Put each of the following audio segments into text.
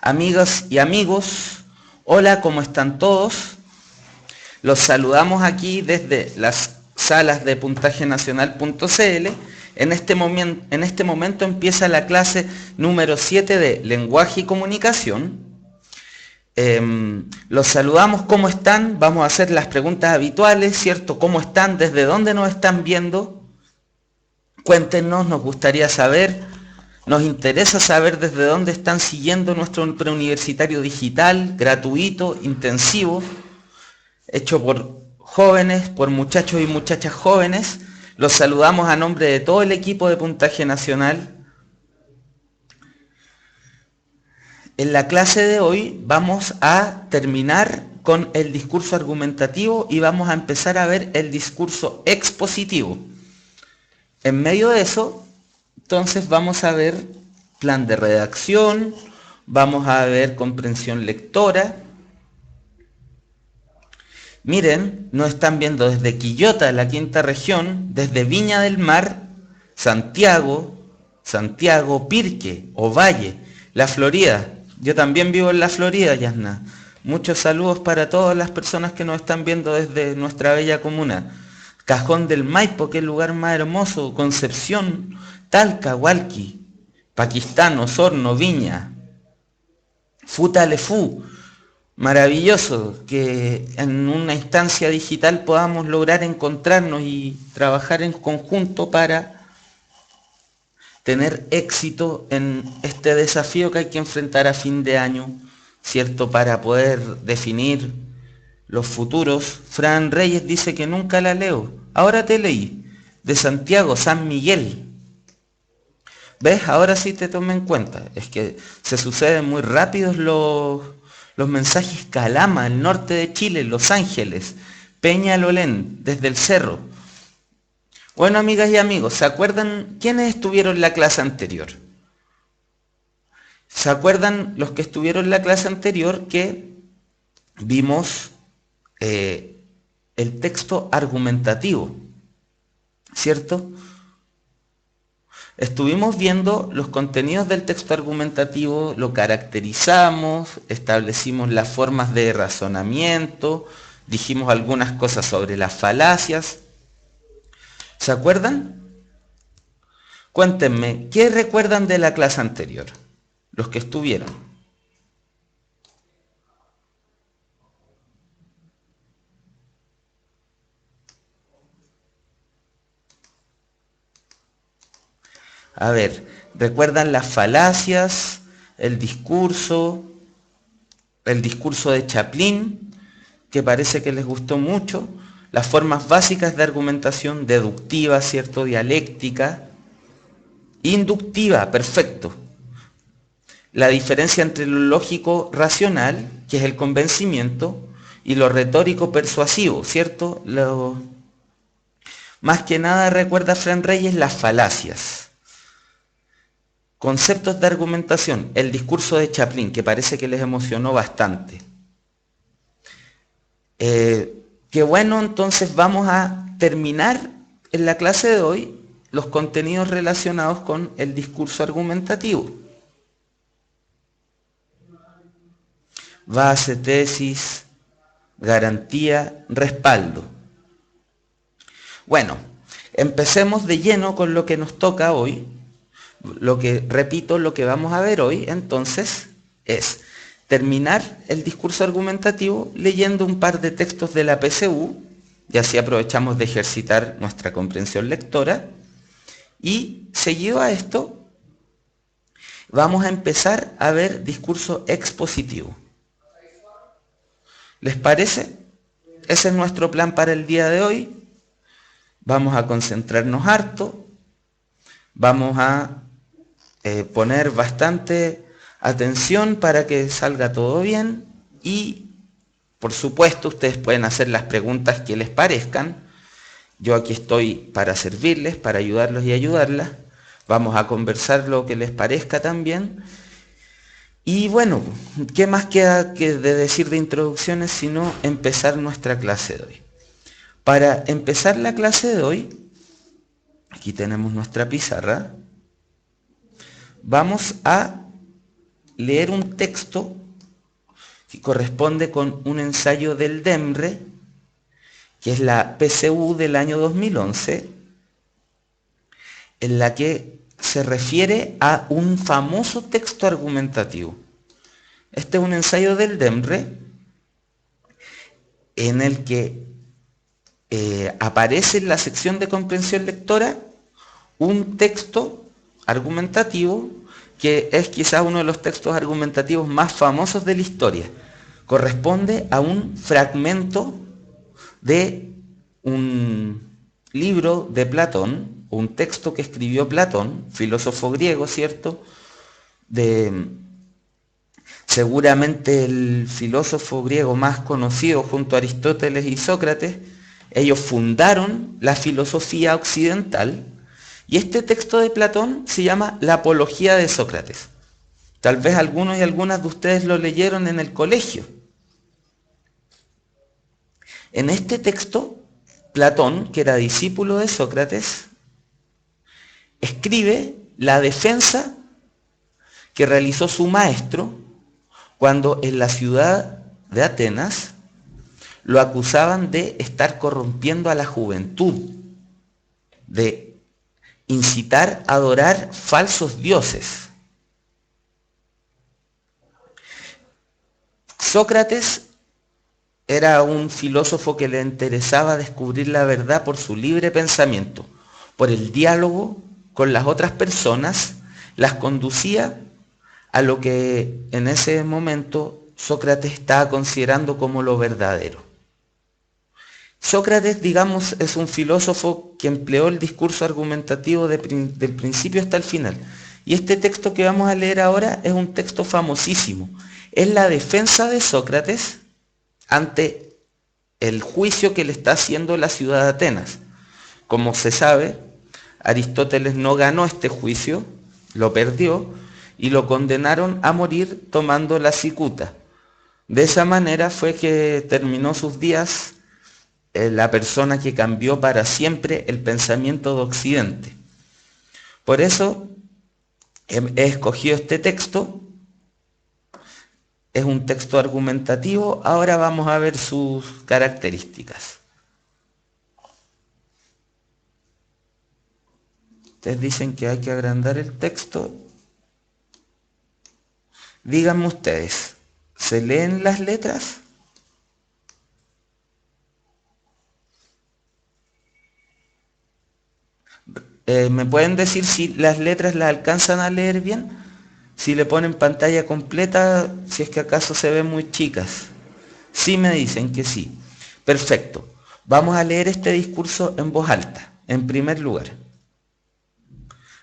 Amigas y amigos, hola, ¿cómo están todos? Los saludamos aquí desde las salas de puntajenacional.cl. En este momento empieza la clase número 7 de lenguaje y comunicación. Los saludamos, ¿cómo están? Vamos a hacer las preguntas habituales, ¿cierto? ¿Cómo están? ¿Desde dónde nos están viendo? Cuéntenos, nos gustaría saber. Nos interesa saber desde dónde están siguiendo nuestro preuniversitario digital, gratuito, intensivo, hecho por jóvenes, por muchachos y muchachas jóvenes. Los saludamos a nombre de todo el equipo de Puntaje Nacional. En la clase de hoy vamos a terminar con el discurso argumentativo y vamos a empezar a ver el discurso expositivo. En medio de eso, entonces vamos a ver plan de redacción, vamos a ver comprensión lectora. Miren, nos están viendo desde Quillota, la quinta región, desde Viña del Mar, Santiago, Pirque, Ovalle, la Florida. Yo también vivo en la Florida, Yasna. Muchos saludos para todas las personas que nos están viendo desde nuestra bella comuna. Cajón del Maipo, que es el lugar más hermoso, Concepción, Talca, Hualqui, Pakistán, Osorno, Viña, Futalefú. Maravilloso que en una instancia digital podamos lograr encontrarnos y trabajar en conjunto para tener éxito en este desafío que hay que enfrentar a fin de año, ¿cierto? Para poder definir los futuros. Fran Reyes dice que nunca la leo. Ahora te leí. De Santiago, San Miguel. ¿Ves? Ahora sí te tomé en cuenta. Es que se suceden muy rápidos los mensajes. Calama, el norte de Chile, Los Ángeles. Peñalolén, desde el cerro. Bueno, amigas y amigos, ¿se acuerdan quiénes estuvieron en la clase anterior? ¿Se acuerdan los que estuvieron en la clase anterior que vimos el texto argumentativo, ¿cierto? Estuvimos viendo los contenidos del texto argumentativo, lo caracterizamos, establecimos las formas de razonamiento, dijimos algunas cosas sobre las falacias. ¿Se acuerdan? Cuéntenme, ¿qué recuerdan de la clase anterior? Los que estuvieron. A ver, ¿recuerdan las falacias, el discurso de Chaplin, que parece que les gustó mucho, las formas básicas de argumentación deductiva, ¿cierto? Dialéctica, inductiva, perfecto. La diferencia entre lo lógico racional, que es el convencimiento, y lo retórico persuasivo, ¿cierto? Más que nada recuerda Fran Reyes las falacias. Conceptos de argumentación, el discurso de Chaplin, que parece que les emocionó bastante. Qué bueno, entonces vamos a terminar en la clase de hoy los contenidos relacionados con el discurso argumentativo. Base, tesis, garantía, respaldo. Bueno, empecemos de lleno con lo que nos toca hoy. Lo que vamos a ver hoy entonces es terminar el discurso argumentativo leyendo un par de textos de la PSU, y así aprovechamos de ejercitar nuestra comprensión lectora, y seguido a esto vamos a empezar a ver discurso expositivo. ¿Les parece? Ese es nuestro plan para el día de hoy. Vamos a concentrarnos harto, vamos a poner bastante atención para que salga todo bien y, por supuesto, ustedes pueden hacer las preguntas que les parezcan. Yo aquí estoy para servirles, para ayudarlos y ayudarlas. Vamos a conversar lo que les parezca también. Y bueno, ¿qué más queda que de decir de introducciones sino empezar nuestra clase de hoy? Para empezar la clase de hoy, aquí tenemos nuestra pizarra. Vamos a leer un texto que corresponde con un ensayo del DEMRE, que es la PCU del año 2011, en la que se refiere a un famoso texto argumentativo. Este es un ensayo del DEMRE en el que aparece en la sección de comprensión lectora un texto argumentativo que es quizás uno de los textos argumentativos más famosos de la historia. Corresponde a un fragmento de un libro de Platón, un texto que escribió Platón, filósofo griego, ¿cierto? Seguramente el filósofo griego más conocido junto a Aristóteles y Sócrates. Ellos fundaron la filosofía occidental y este texto de Platón se llama La Apología de Sócrates. Tal vez algunos y algunas de ustedes lo leyeron en el colegio. En este texto, Platón, que era discípulo de Sócrates, escribe la defensa que realizó su maestro cuando en la ciudad de Atenas lo acusaban de estar corrompiendo a la juventud, de incitar a adorar falsos dioses. Sócrates era un filósofo que le interesaba descubrir la verdad por su libre pensamiento, por el diálogo con las otras personas, las conducía a lo que en ese momento Sócrates estaba considerando como lo verdadero. Sócrates, digamos, es un filósofo que empleó el discurso argumentativo del principio hasta el final. Y este texto que vamos a leer ahora es un texto famosísimo. Es la defensa de Sócrates ante el juicio que le está haciendo la ciudad de Atenas. Como se sabe, Aristóteles no ganó este juicio, lo perdió, y lo condenaron a morir tomando la cicuta. De esa manera fue que terminó sus días la persona que cambió para siempre el pensamiento de Occidente. Por eso he escogido este texto. Es un texto argumentativo. Ahora vamos a ver sus características. Ustedes dicen que hay que agrandar el texto. Díganme ustedes, ¿se leen las letras? ¿Me pueden decir si las letras las alcanzan a leer bien? Si le ponen pantalla completa, si es que acaso se ven muy chicas. Sí me dicen que sí. Perfecto. Vamos a leer este discurso en voz alta, en primer lugar.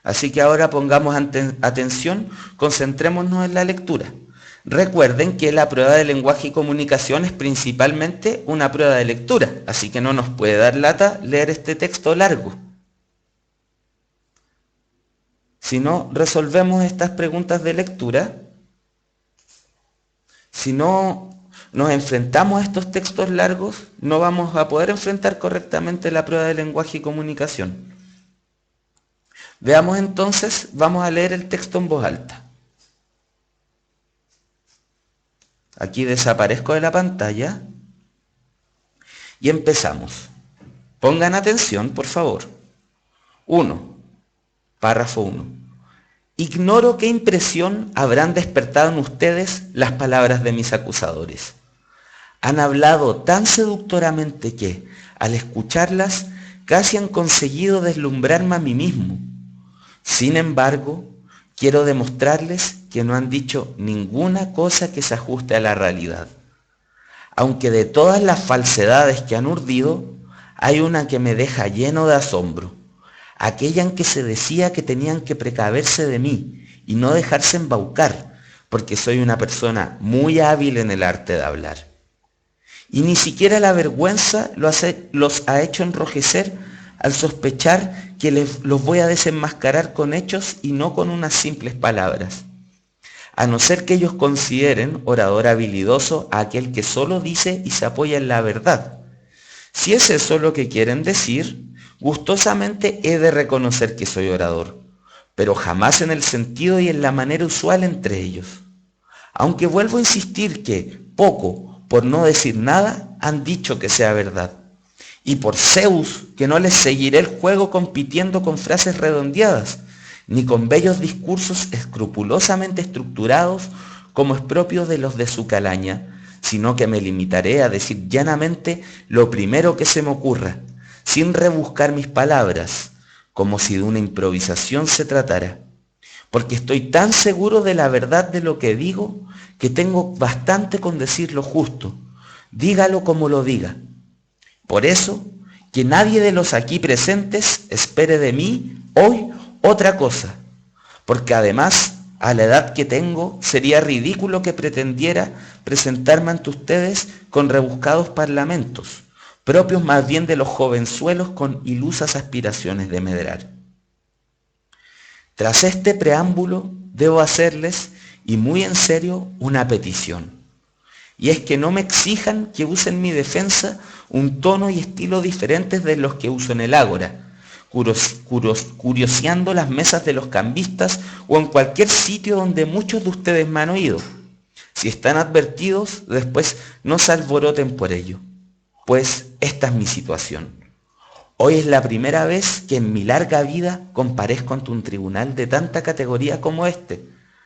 Así que ahora pongamos atención, concentrémonos en la lectura. Recuerden que la prueba de lenguaje y comunicación es principalmente una prueba de lectura, así que no nos puede dar lata leer este texto largo. Si no resolvemos estas preguntas de lectura, si no nos enfrentamos a estos textos largos, no vamos a poder enfrentar correctamente la prueba de lenguaje y comunicación. Veamos entonces, vamos a leer el texto en voz alta. Aquí desaparezco de la pantalla y empezamos. Pongan atención, por favor. 1. Párrafo 1. Ignoro qué impresión habrán despertado en ustedes las palabras de mis acusadores. Han hablado tan seductoramente que, al escucharlas, casi han conseguido deslumbrarme a mí mismo. Sin embargo, quiero demostrarles que no han dicho ninguna cosa que se ajuste a la realidad. Aunque de todas las falsedades que han urdido, hay una que me deja lleno de asombro. Aquella en que se decía que tenían que precaverse de mí y no dejarse embaucar, porque soy una persona muy hábil en el arte de hablar. Y ni siquiera la vergüenza los ha hecho enrojecer al sospechar que los voy a desenmascarar con hechos y no con unas simples palabras. A no ser que ellos consideren orador habilidoso a aquel que solo dice y se apoya en la verdad. Si es eso lo que quieren decir, gustosamente he de reconocer que soy orador, pero jamás en el sentido y en la manera usual entre ellos. Aunque vuelvo a insistir que poco, por no decir nada, han dicho que sea verdad. Y por Zeus, que no les seguiré el juego compitiendo con frases redondeadas, ni con bellos discursos escrupulosamente estructurados como es propio de los de su calaña, sino que me limitaré a decir llanamente lo primero que se me ocurra, sin rebuscar mis palabras, como si de una improvisación se tratara. Porque estoy tan seguro de la verdad de lo que digo, que tengo bastante con decir lo justo, dígalo como lo diga. Por eso, que nadie de los aquí presentes espere de mí hoy otra cosa, porque además, a la edad que tengo, sería ridículo que pretendiera presentarme ante ustedes con rebuscados parlamentos, propios más bien de los jovenzuelos con ilusas aspiraciones de medrar. Tras este preámbulo, debo hacerles, y muy en serio, una petición. Y es que no me exijan que use en mi defensa un tono y estilo diferentes de los que uso en el ágora, curioseando las mesas de los cambistas o en cualquier sitio donde muchos de ustedes me han oído. Si están advertidos, después no se alboroten por ello, pues esta es mi situación. Hoy es la primera vez que en mi larga vida comparezco ante un tribunal de tanta categoría como este.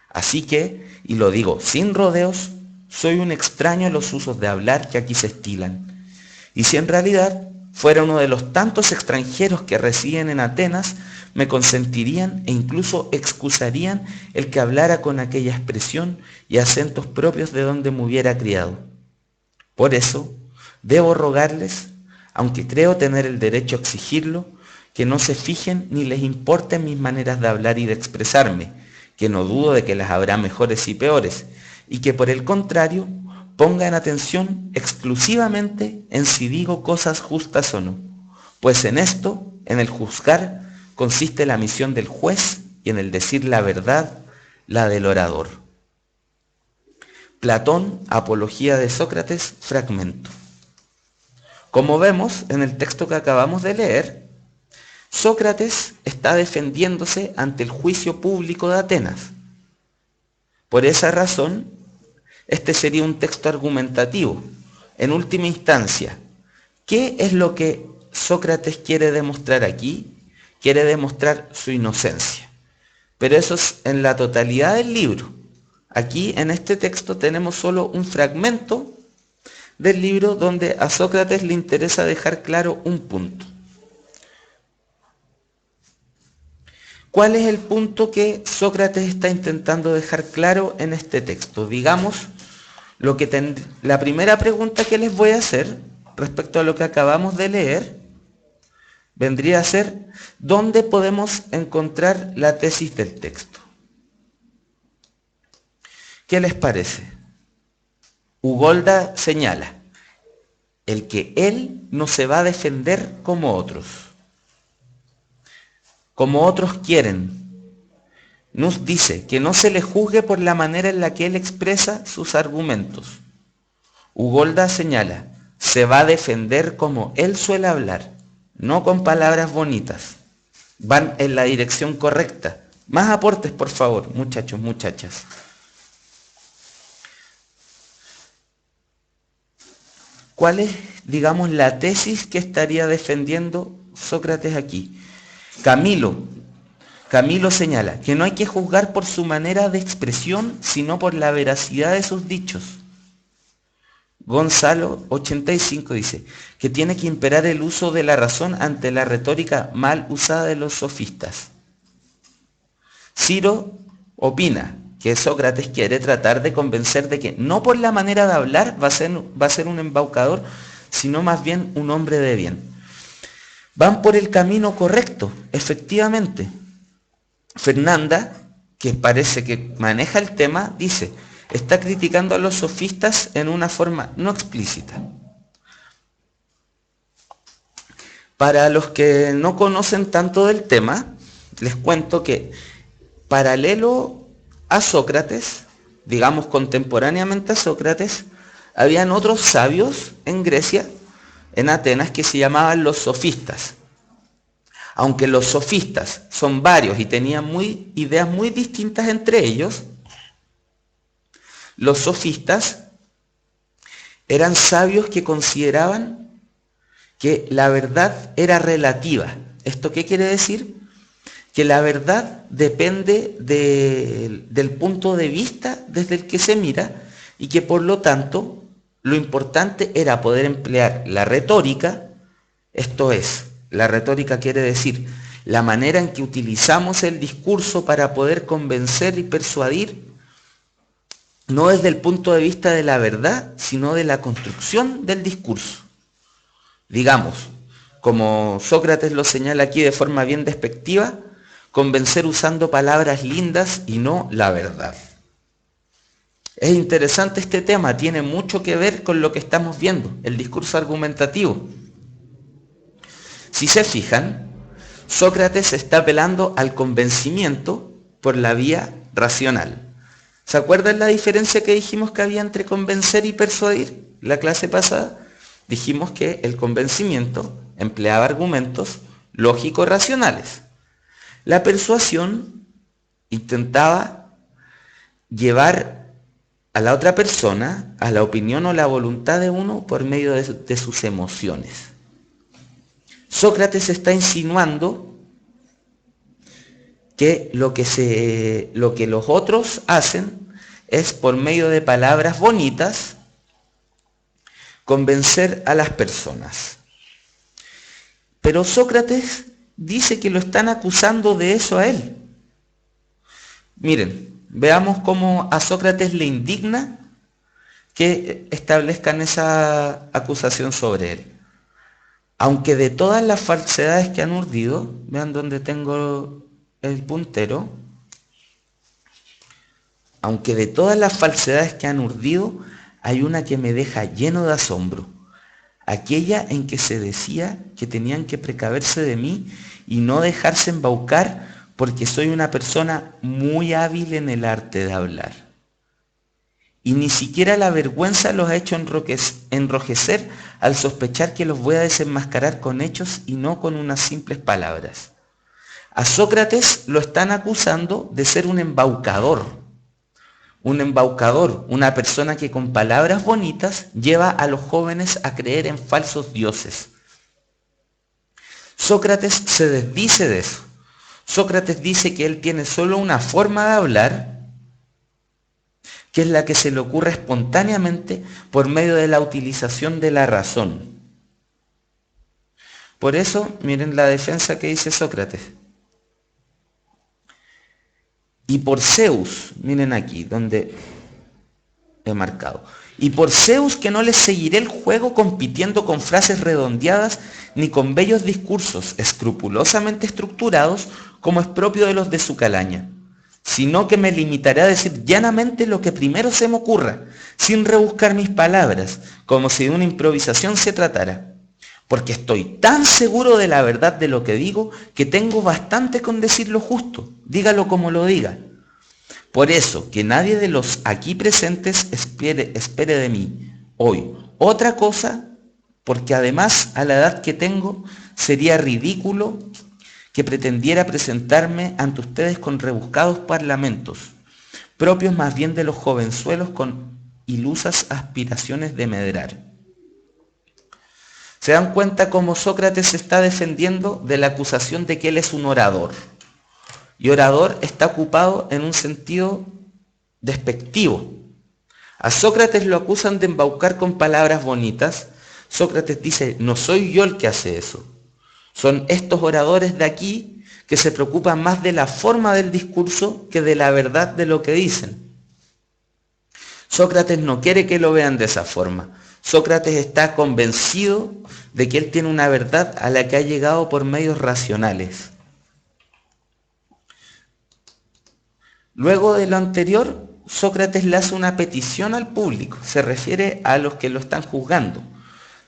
Así que, y lo digo sin rodeos, soy un extraño a los usos de hablar que aquí se estilan. Y si en realidad fuera uno de los tantos extranjeros que residen en Atenas, me consentirían e incluso excusarían el que hablara con aquella expresión y acentos propios de donde me hubiera criado. Por eso, debo rogarles, aunque creo tener el derecho a exigirlo, que no se fijen ni les importen mis maneras de hablar y de expresarme, que no dudo de que las habrá mejores y peores, y que por el contrario pongan atención exclusivamente en si digo cosas justas o no, pues en esto, en el juzgar, consiste la misión del juez y en el decir la verdad, la del orador. Platón, Apología de Sócrates, fragmento. Como vemos en el texto que acabamos de leer, Sócrates está defendiéndose ante el juicio público de Atenas. Por esa razón, este sería un texto argumentativo. En última instancia, ¿qué es lo que Sócrates quiere demostrar aquí? Quiere demostrar su inocencia. Pero eso es en la totalidad del libro. Aquí en este texto tenemos solo un fragmento del libro donde a Sócrates le interesa dejar claro un punto. ¿Cuál es el punto que Sócrates está intentando dejar claro en este texto? Digamos, la primera pregunta que les voy a hacer respecto a lo que acabamos de leer vendría a ser, ¿dónde podemos encontrar la tesis del texto? ¿Qué les parece? Ugolda señala, el que él no se va a defender como otros quieren. Nos dice que no se le juzgue por la manera en la que él expresa sus argumentos. Ugolda señala, se va a defender como él suele hablar, no con palabras bonitas. Van en la dirección correcta. Más aportes, por favor, muchachos, muchachas. ¿Cuál es, digamos, la tesis que estaría defendiendo Sócrates aquí? Camilo señala que no hay que juzgar por su manera de expresión, sino por la veracidad de sus dichos. Gonzalo 85 dice que tiene que imperar el uso de la razón ante la retórica mal usada de los sofistas. Ciro opina que Sócrates quiere tratar de convencer de que no por la manera de hablar va a ser un embaucador, sino más bien un hombre de bien. Van por el camino correcto, efectivamente. Fernanda, que parece que maneja el tema, dice, está criticando a los sofistas en una forma no explícita. Para los que no conocen tanto del tema, les cuento que paralelo a Sócrates, digamos contemporáneamente a Sócrates, habían otros sabios en Grecia, en Atenas, que se llamaban los sofistas. Aunque los sofistas son varios y tenían ideas muy distintas entre ellos, Los sofistas eran sabios que consideraban que la verdad era relativa. ¿Esto qué quiere decir? Que la verdad depende del punto de vista desde el que se mira y que por lo tanto lo importante era poder emplear la retórica. Esto es, la retórica quiere decir la manera en que utilizamos el discurso para poder convencer y persuadir, no desde el punto de vista de la verdad, sino de la construcción del discurso. Digamos, como Sócrates lo señala aquí de forma bien despectiva, convencer usando palabras lindas y no la verdad. Es interesante este tema, tiene mucho que ver con lo que estamos viendo, el discurso argumentativo. Si se fijan, Sócrates está apelando al convencimiento por la vía racional. ¿Se acuerdan la diferencia que dijimos que había entre convencer y persuadir? La clase pasada dijimos que el convencimiento empleaba argumentos lógicos racionales. La persuasión intentaba llevar a la otra persona a la opinión o la voluntad de uno por medio de sus emociones. Sócrates está insinuando que lo que los otros hacen es por medio de palabras bonitas convencer a las personas. Pero Sócrates dice que lo están acusando de eso a él. Miren, veamos cómo a Sócrates le indigna que establezcan esa acusación sobre él. Aunque de todas las falsedades que han urdido, vean donde tengo el puntero, aunque de todas las falsedades que han urdido, hay una que me deja lleno de asombro, aquella en que se decía que tenían que precaverse de mí y no dejarse embaucar porque soy una persona muy hábil en el arte de hablar. Y ni siquiera la vergüenza los ha hecho enrojecer al sospechar que los voy a desenmascarar con hechos y no con unas simples palabras. A Sócrates lo están acusando de ser un embaucador, una persona que con palabras bonitas lleva a los jóvenes a creer en falsos dioses. Sócrates se desdice de eso. Sócrates dice que él tiene solo una forma de hablar, que es la que se le ocurre espontáneamente por medio de la utilización de la razón. Por eso, miren la defensa que dice Sócrates. Y por Zeus, miren aquí, donde he marcado. Y por Zeus que no les seguiré el juego compitiendo con frases redondeadas ni con bellos discursos escrupulosamente estructurados como es propio de los de su calaña, sino que me limitaré a decir llanamente lo que primero se me ocurra, sin rebuscar mis palabras, como si de una improvisación se tratara. Porque estoy tan seguro de la verdad de lo que digo, que tengo bastante con decir lo justo, dígalo como lo diga. Por eso, que nadie de los aquí presentes espere de mí hoy otra cosa, porque además a la edad que tengo, sería ridículo que pretendiera presentarme ante ustedes con rebuscados parlamentos, propios más bien de los jovenzuelos con ilusas aspiraciones de medrar. ¿Se dan cuenta cómo Sócrates se está defendiendo de la acusación de que él es un orador? Y orador está ocupado en un sentido despectivo. A Sócrates lo acusan de embaucar con palabras bonitas. Sócrates dice, no soy yo el que hace eso. Son estos oradores de aquí que se preocupan más de la forma del discurso que de la verdad de lo que dicen. Sócrates no quiere que lo vean de esa forma. Sócrates está convencido de que él tiene una verdad a la que ha llegado por medios racionales. Luego de lo anterior, Sócrates le hace una petición al público, se refiere a los que lo están juzgando.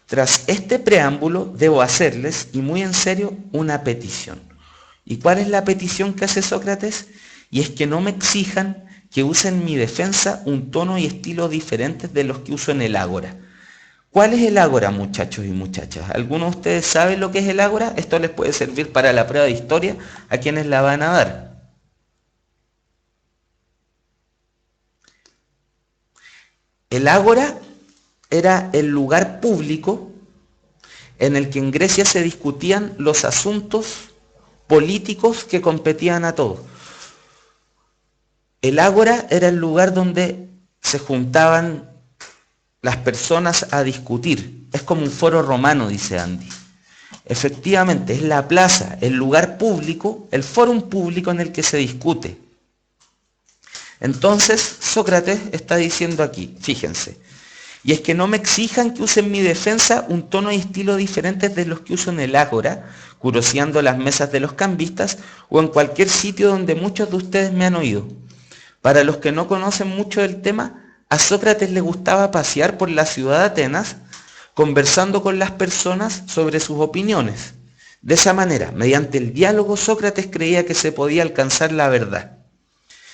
Tras este preámbulo, debo hacerles, y muy en serio, una petición. ¿Y cuál es la petición que hace Sócrates? Y es que no me exijan que use en mi defensa un tono y estilo diferentes de los que uso en el ágora. ¿Cuál es el ágora, muchachos y muchachas? ¿Alguno de ustedes sabe lo que es el ágora? Esto les puede servir para la prueba de historia a quienes la van a dar. El ágora era el lugar público en el que en Grecia se discutían los asuntos políticos que competían a todos. El ágora era el lugar donde se juntaban las personas a discutir. Es como un foro romano, dice Andy. Efectivamente, es la plaza, el lugar público, el fórum público en el que se discute. Entonces, Sócrates está diciendo aquí, fíjense, y es que no me exijan que use en mi defensa un tono y estilo diferentes de los que uso en el ágora, curoseando las mesas de los cambistas o en cualquier sitio donde muchos de ustedes me han oído. Para los que no conocen mucho del tema, a Sócrates le gustaba pasear por la ciudad de Atenas, conversando con las personas sobre sus opiniones. De esa manera, mediante el diálogo, Sócrates creía que se podía alcanzar la verdad.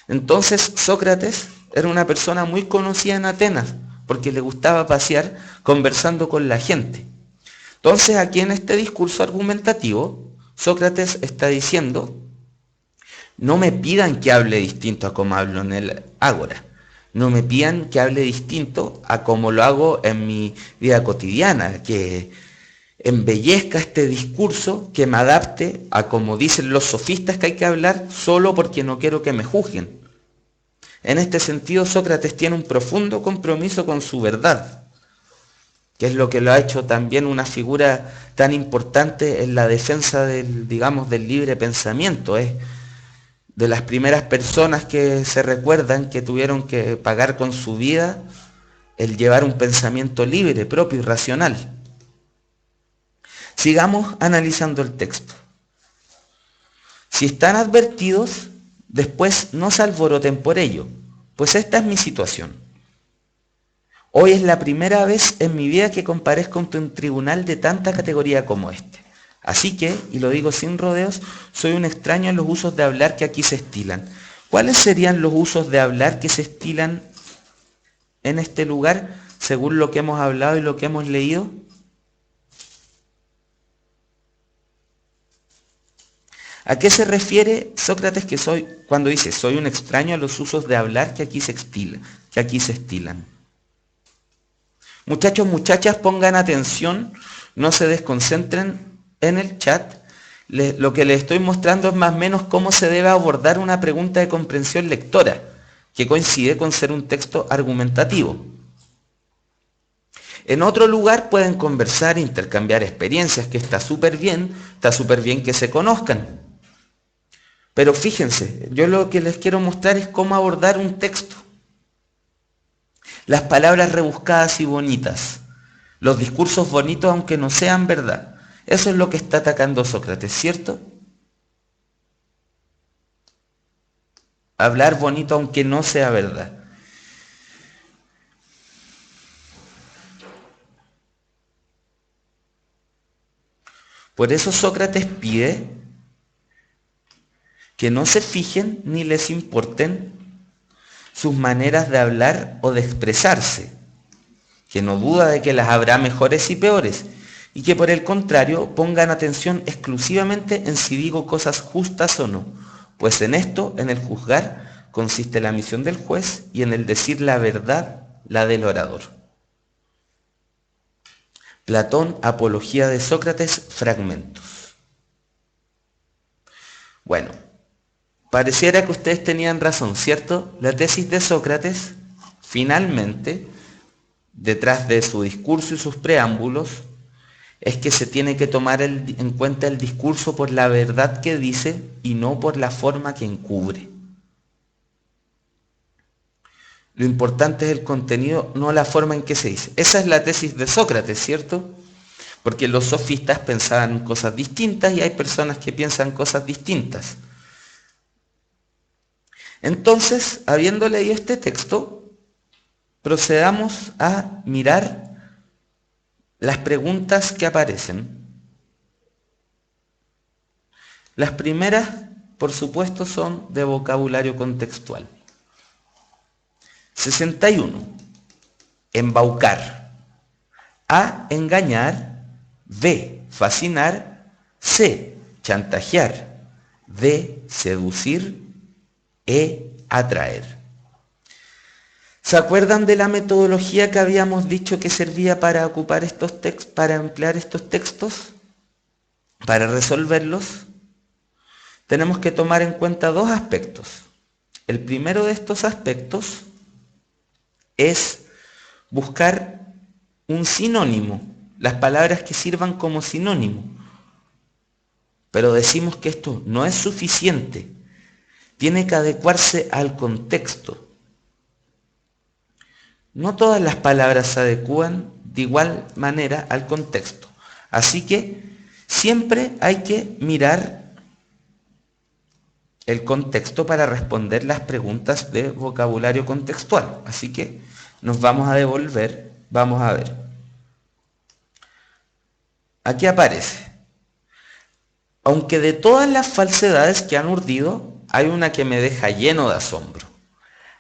Entonces, Sócrates era una persona muy conocida en Atenas, porque le gustaba pasear conversando con la gente. Entonces, aquí en este discurso argumentativo, Sócrates está diciendo: no me pidan que hable distinto a como hablo en el ágora. No me pidan que hable distinto a como lo hago en mi vida cotidiana, que embellezca este discurso, que me adapte a como dicen los sofistas que hay que hablar solo porque no quiero que me juzguen. En este sentido, Sócrates tiene un profundo compromiso con su verdad, que es lo que lo ha hecho también una figura tan importante en la defensa del, digamos, del libre pensamiento. Es de las primeras personas que se recuerdan que tuvieron que pagar con su vida el llevar un pensamiento libre, propio y racional. Sigamos analizando el texto. Si están advertidos, después no se alboroten por ello, pues esta es mi situación. Hoy es la primera vez en mi vida que comparezco ante un tribunal de tanta categoría como este. Así que, y lo digo sin rodeos, soy un extraño en los usos de hablar que aquí se estilan. ¿Cuáles serían los usos de hablar que se estilan en este lugar, según lo que hemos hablado y lo que hemos leído? ¿A qué se refiere Sócrates cuando dice soy un extraño a los usos de hablar que aquí se estilan? Muchachos, muchachas, pongan atención, no se desconcentren en el chat. Lo que les estoy mostrando es más o menos cómo se debe abordar una pregunta de comprensión lectora, que coincide con ser un texto argumentativo. En otro lugar pueden conversar, intercambiar experiencias, que está súper bien que se conozcan. Pero fíjense, yo lo que les quiero mostrar es cómo abordar un texto. Las palabras rebuscadas y bonitas, los discursos bonitos aunque no sean verdad. Eso es lo que está atacando Sócrates, ¿cierto? Hablar bonito aunque no sea verdad. Por eso Sócrates pide que no se fijen ni les importen sus maneras de hablar o de expresarse, que no duda de que las habrá mejores y peores, y que por el contrario pongan atención exclusivamente en si digo cosas justas o no, pues en esto, en el juzgar, consiste la misión del juez y en el decir la verdad, la del orador. Platón, Apología de Sócrates, fragmentos. Bueno, pareciera que ustedes tenían razón, ¿cierto? La tesis de Sócrates, finalmente, detrás de su discurso y sus preámbulos, es que se tiene que tomar en cuenta el discurso por la verdad que dice y no por la forma que encubre. Lo importante es el contenido, no la forma en que se dice. Esa es la tesis de Sócrates, ¿cierto? Porque los sofistas pensaban cosas distintas y hay personas que piensan cosas distintas. Entonces, habiendo leído este texto, procedamos a mirar las preguntas que aparecen. Las primeras, por supuesto, son de vocabulario contextual. 61. Embaucar. A. Engañar. B. Fascinar. C. Chantajear. D. Seducir. E. Atraer. ¿Se acuerdan de la metodología que habíamos dicho que servía para ocupar estos textos, para emplear estos textos, para resolverlos? Tenemos que tomar en cuenta dos aspectos. El primero de estos aspectos es buscar un sinónimo, las palabras que sirvan como sinónimo. Pero decimos que esto no es suficiente, tiene que adecuarse al contexto. No todas las palabras se adecúan de igual manera al contexto. Así que siempre hay que mirar el contexto para responder las preguntas de vocabulario contextual. Así que nos vamos a devolver, vamos a ver. Aquí aparece: aunque de todas las falsedades que han urdido, hay una que me deja lleno de asombro.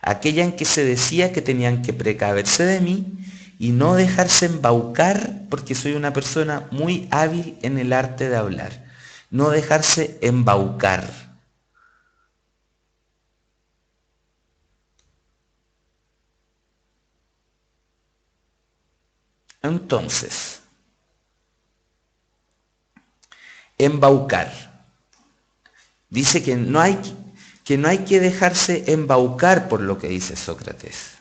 Aquella en que se decía que tenían que precaverse de mí y no dejarse embaucar, porque soy una persona muy hábil en el arte de hablar. No dejarse embaucar. Entonces, embaucar. Dice que no hay que dejarse embaucar por lo que dice Sócrates.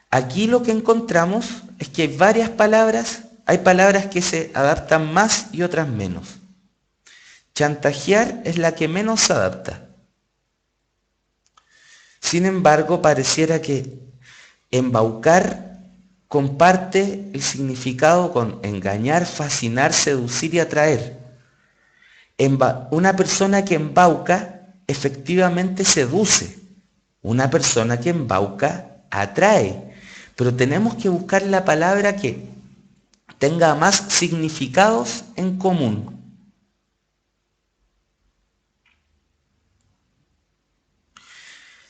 Aquí lo que encontramos es que hay varias palabras, hay palabras que se adaptan más y otras menos. Chantajear es la que menos se adapta. Sin embargo, pareciera que embaucar comparte el significado con engañar, fascinar, seducir y atraer. Una persona que embauca efectivamente seduce. Una persona que embauca atrae. Pero tenemos que buscar la palabra que tenga más significados en común.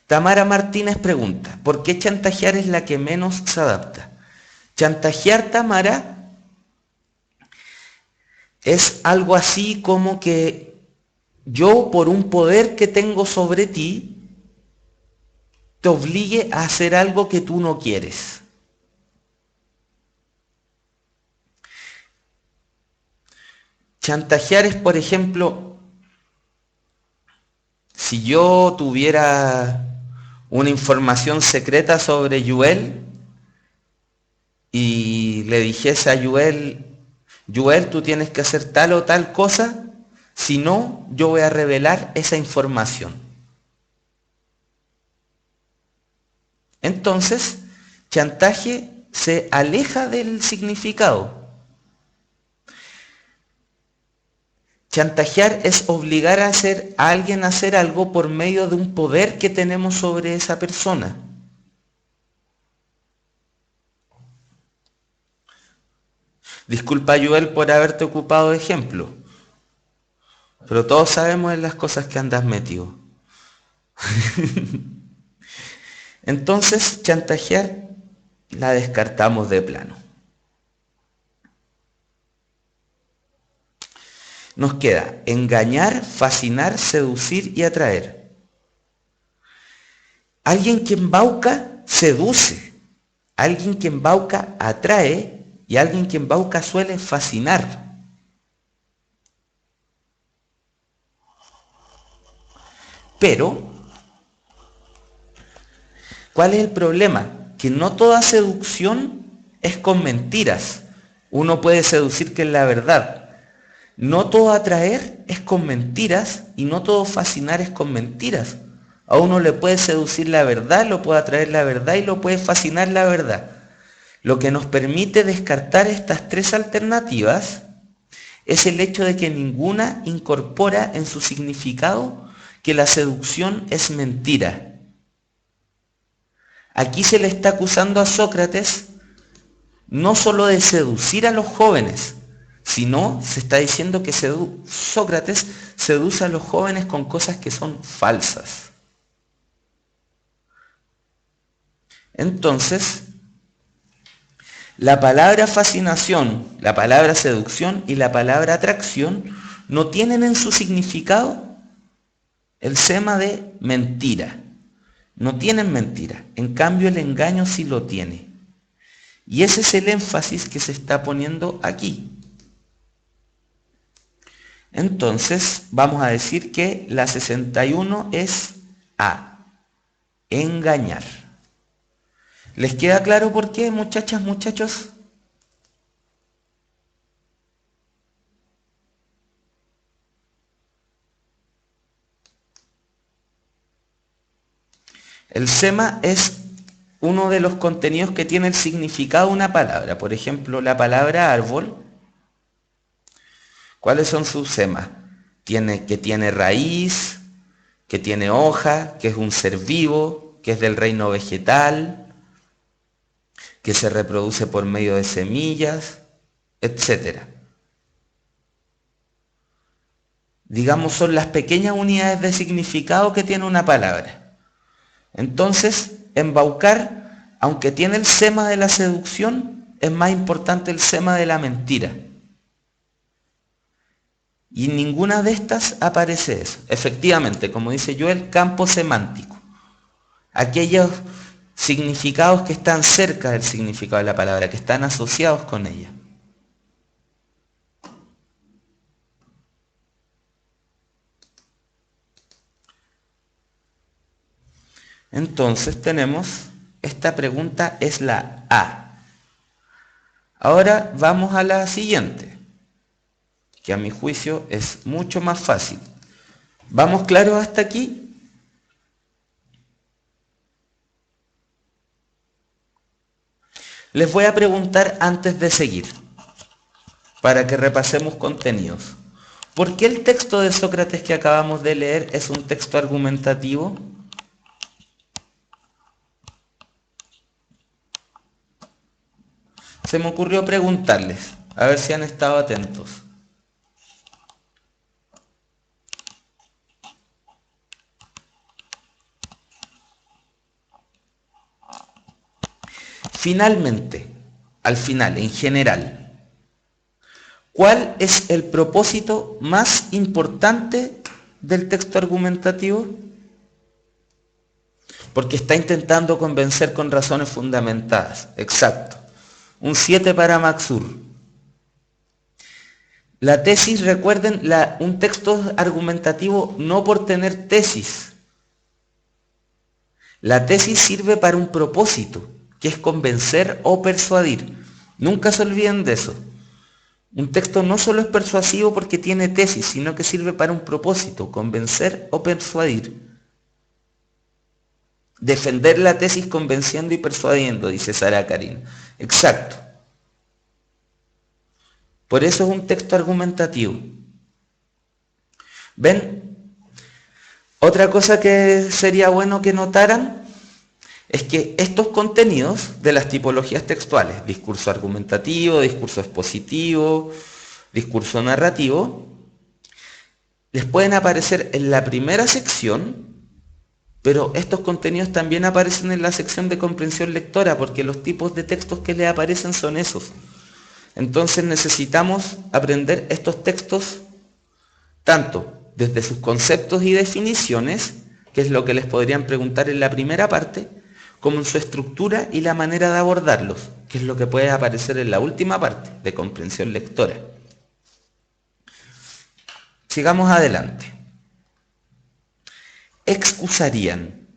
Tamara Martínez pregunta: ¿por qué chantajear es la que menos se adapta? Chantajear, Tamara, es algo así como que yo, por un poder que tengo sobre ti, te obligue a hacer algo que tú no quieres. Chantajear es, por ejemplo, si yo tuviera una información secreta sobre Yuel y le dijese a Yuel, tú tienes que hacer tal o tal cosa, si no, yo voy a revelar esa información. Entonces, chantaje se aleja del significado. Chantajear es obligar a alguien a hacer algo por medio de un poder que tenemos sobre esa persona. Disculpa, Joel, por haberte ocupado de ejemplo, pero todos sabemos en las cosas que andas metido. Entonces, chantajear la descartamos de plano. Nos queda engañar, fascinar, seducir y atraer. Alguien que embauca seduce, alguien que embauca atrae y alguien que embauca suele fascinar. Pero, ¿cuál es el problema? Que no toda seducción es con mentiras. Uno puede seducir que es la verdad. No todo atraer es con mentiras y no todo fascinar es con mentiras. A uno le puede seducir la verdad, lo puede atraer la verdad y lo puede fascinar la verdad. Lo que nos permite descartar estas tres alternativas es el hecho de que ninguna incorpora en su significado que la seducción es mentira. Aquí se le está acusando a Sócrates no solo de seducir a los jóvenes, sino se está diciendo que Sócrates seduce a los jóvenes con cosas que son falsas. Entonces, la palabra fascinación, la palabra seducción y la palabra atracción no tienen en su significado el sema de mentira. No tienen mentira, en cambio el engaño sí lo tiene. Y ese es el énfasis que se está poniendo aquí. Entonces vamos a decir que la 61 es A, engañar. ¿Les queda claro por qué, muchachas, muchachos? El sema es uno de los contenidos que tiene el significado de una palabra. Por ejemplo, la palabra árbol. ¿Cuáles son sus semas? Que tiene raíz, que tiene hoja, que es un ser vivo, que es del reino vegetal, que se reproduce por medio de semillas, etcétera. Digamos, son las pequeñas unidades de significado que tiene una palabra. Entonces, embaucar, aunque tiene el sema de la seducción, es más importante el sema de la mentira. Y en ninguna de estas aparece eso. Efectivamente, como dice yo, el campo semántico. Aquellos significados que están cerca del significado de la palabra, que están asociados con ella. Entonces tenemos, esta pregunta es la A. Ahora vamos a la siguiente, que a mi juicio es mucho más fácil. ¿Vamos claros hasta aquí? Les voy a preguntar antes de seguir, para que repasemos contenidos. ¿Por qué el texto de Sócrates que acabamos de leer es un texto argumentativo? Se me ocurrió preguntarles, a ver si han estado atentos. Finalmente, al final, en general, ¿cuál es el propósito más importante del texto argumentativo? Porque está intentando convencer con razones fundamentadas. Exacto. Un 7 para Maxur. La tesis, recuerden, un texto argumentativo no por tener tesis. La tesis sirve para un propósito, que es convencer o persuadir. Nunca se olviden de eso. Un texto no solo es persuasivo porque tiene tesis, sino que sirve para un propósito, convencer o persuadir. Defender la tesis convenciendo y persuadiendo, dice Sara Karin. Exacto. Por eso es un texto argumentativo. ¿Ven? Otra cosa que sería bueno que notaran es que estos contenidos de las tipologías textuales, discurso argumentativo, discurso expositivo, discurso narrativo, les pueden aparecer en la primera sección, pero estos contenidos también aparecen en la sección de comprensión lectora, porque los tipos de textos que les aparecen son esos. Entonces necesitamos aprender estos textos tanto desde sus conceptos y definiciones, que es lo que les podrían preguntar en la primera parte, como en su estructura y la manera de abordarlos, que es lo que puede aparecer en la última parte, de comprensión lectora. Sigamos adelante. Excusarían.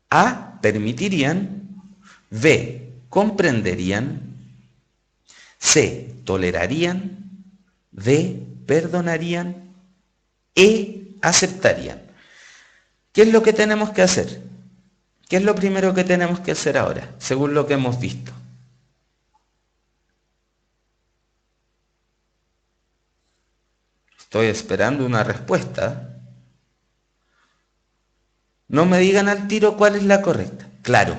A, permitirían. B, comprenderían. C, tolerarían. D, perdonarían. E, aceptarían. ¿Qué es lo que tenemos que hacer? ¿Qué es lo primero que tenemos que hacer ahora, según lo que hemos visto? Estoy esperando una respuesta. No me digan al tiro cuál es la correcta. Claro,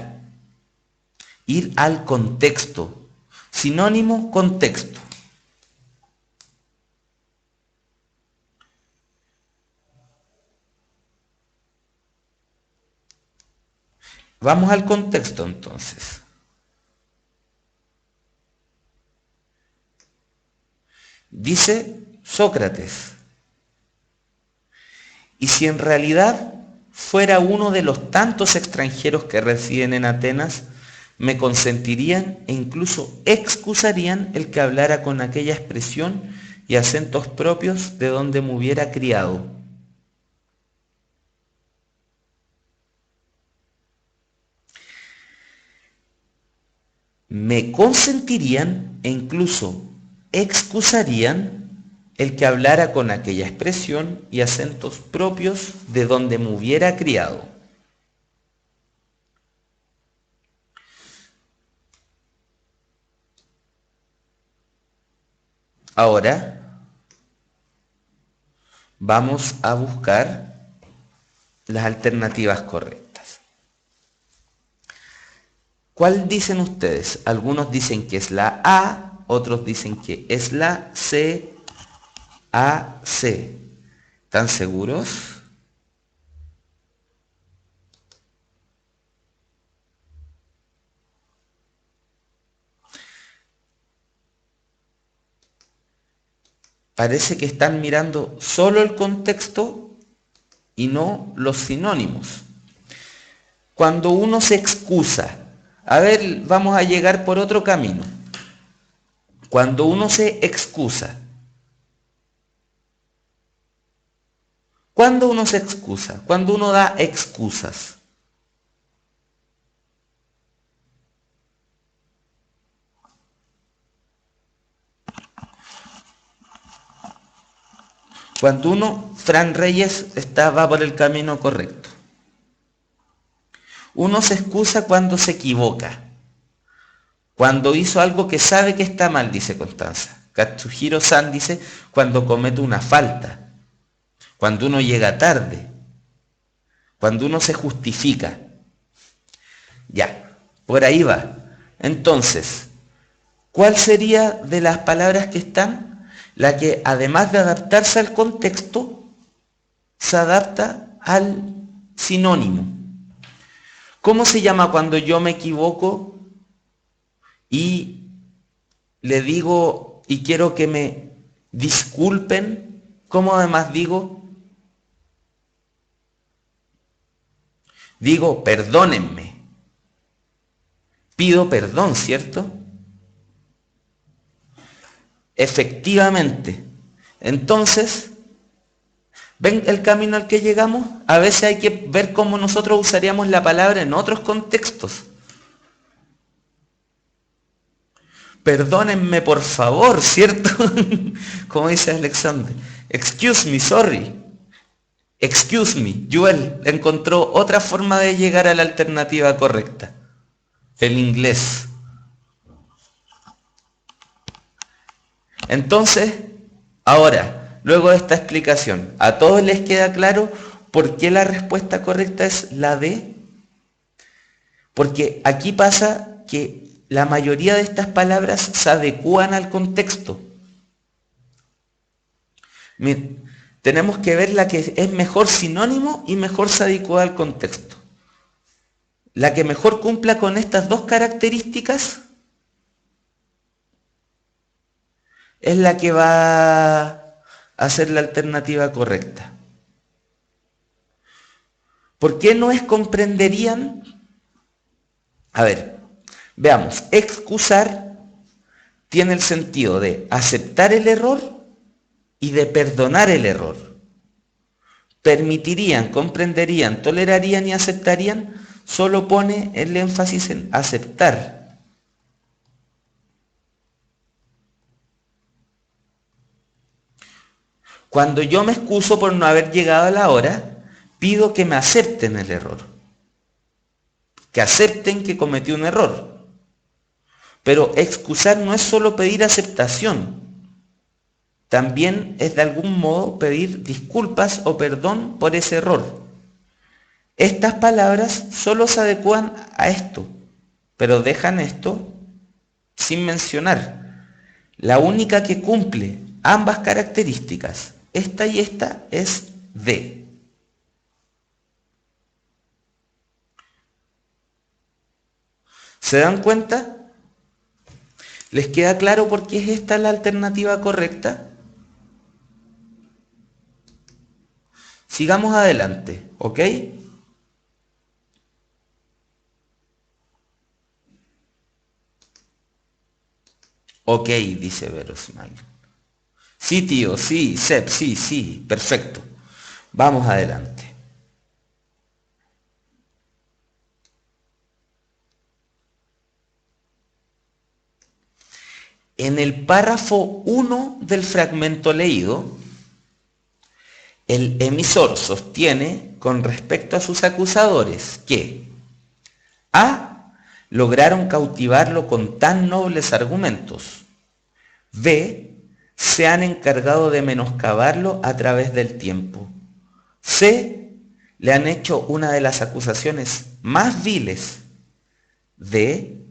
ir al contexto. Sinónimo, contexto. Vamos al contexto entonces. Dice Sócrates, y si en realidad fuera uno de los tantos extranjeros que residen en Atenas, me consentirían e incluso excusarían el que hablara con aquella expresión y acentos propios de donde me hubiera criado. Me consentirían e incluso excusarían el que hablara con aquella expresión y acentos propios de donde me hubiera criado. Ahora vamos a buscar las alternativas correctas. ¿Cuál dicen ustedes? Algunos dicen que es la A, otros dicen que es la C, A, C. ¿Están seguros? Parece que están mirando solo el contexto y no los sinónimos. Cuando uno se excusa, a ver, vamos a llegar por otro camino. Cuando uno se excusa, ¿cuándo uno se excusa? Cuando uno da excusas. Cuando uno, Fran Reyes, va por el camino correcto. Uno se excusa cuando se equivoca. Cuando hizo algo que sabe que está mal, dice Constanza. Katsuhiro-san dice cuando comete una falta. Cuando uno llega tarde. Cuando uno se justifica. Ya, por ahí va. Entonces, ¿cuál sería de las palabras que están la que además de adaptarse al contexto, se adapta al sinónimo? ¿Cómo se llama cuando yo me equivoco y le digo y quiero que me disculpen? ¿Cómo además digo? Digo, perdónenme. Pido perdón, ¿cierto? Efectivamente. Entonces, ¿ven el camino al que llegamos? A veces hay que ver cómo nosotros usaríamos la palabra en otros contextos. Perdónenme por favor, ¿cierto? Como dice Alexander. Excuse me, sorry. Excuse me. Joel encontró otra forma de llegar a la alternativa correcta. El inglés. Entonces, ahora, luego de esta explicación, ¿a todos les queda claro por qué la respuesta correcta es la D? Porque aquí pasa que la mayoría de estas palabras se adecúan al contexto. Tenemos que ver la que es mejor sinónimo y mejor se adecua al contexto. La que mejor cumpla con estas dos características es la que va a ser la alternativa correcta. ¿Por qué no es comprenderían? A ver, veamos, excusar tiene el sentido de aceptar el error y de perdonar el error. Permitirían, comprenderían, tolerarían y aceptarían, solo pone el énfasis en aceptar. Cuando yo me excuso por no haber llegado a la hora, pido que me acepten el error. Que acepten que cometí un error. Pero excusar no es solo pedir aceptación. También es de algún modo pedir disculpas o perdón por ese error. Estas palabras solo se adecúan a esto, pero dejan esto sin mencionar. La única que cumple ambas características, esta y esta, es D. ¿Se dan cuenta? ¿Les queda claro por qué es esta la alternativa correcta? Sigamos adelante, ¿ok? Ok, dice Vero Smile. Sí, tío, sí, Sep, sí, sí, perfecto. Vamos adelante. En el párrafo 1 del fragmento leído, el emisor sostiene con respecto a sus acusadores que A. Lograron cautivarlo con tan nobles argumentos. B. Se han encargado de menoscabarlo a través del tiempo. C. Le han hecho una de las acusaciones más viles. D.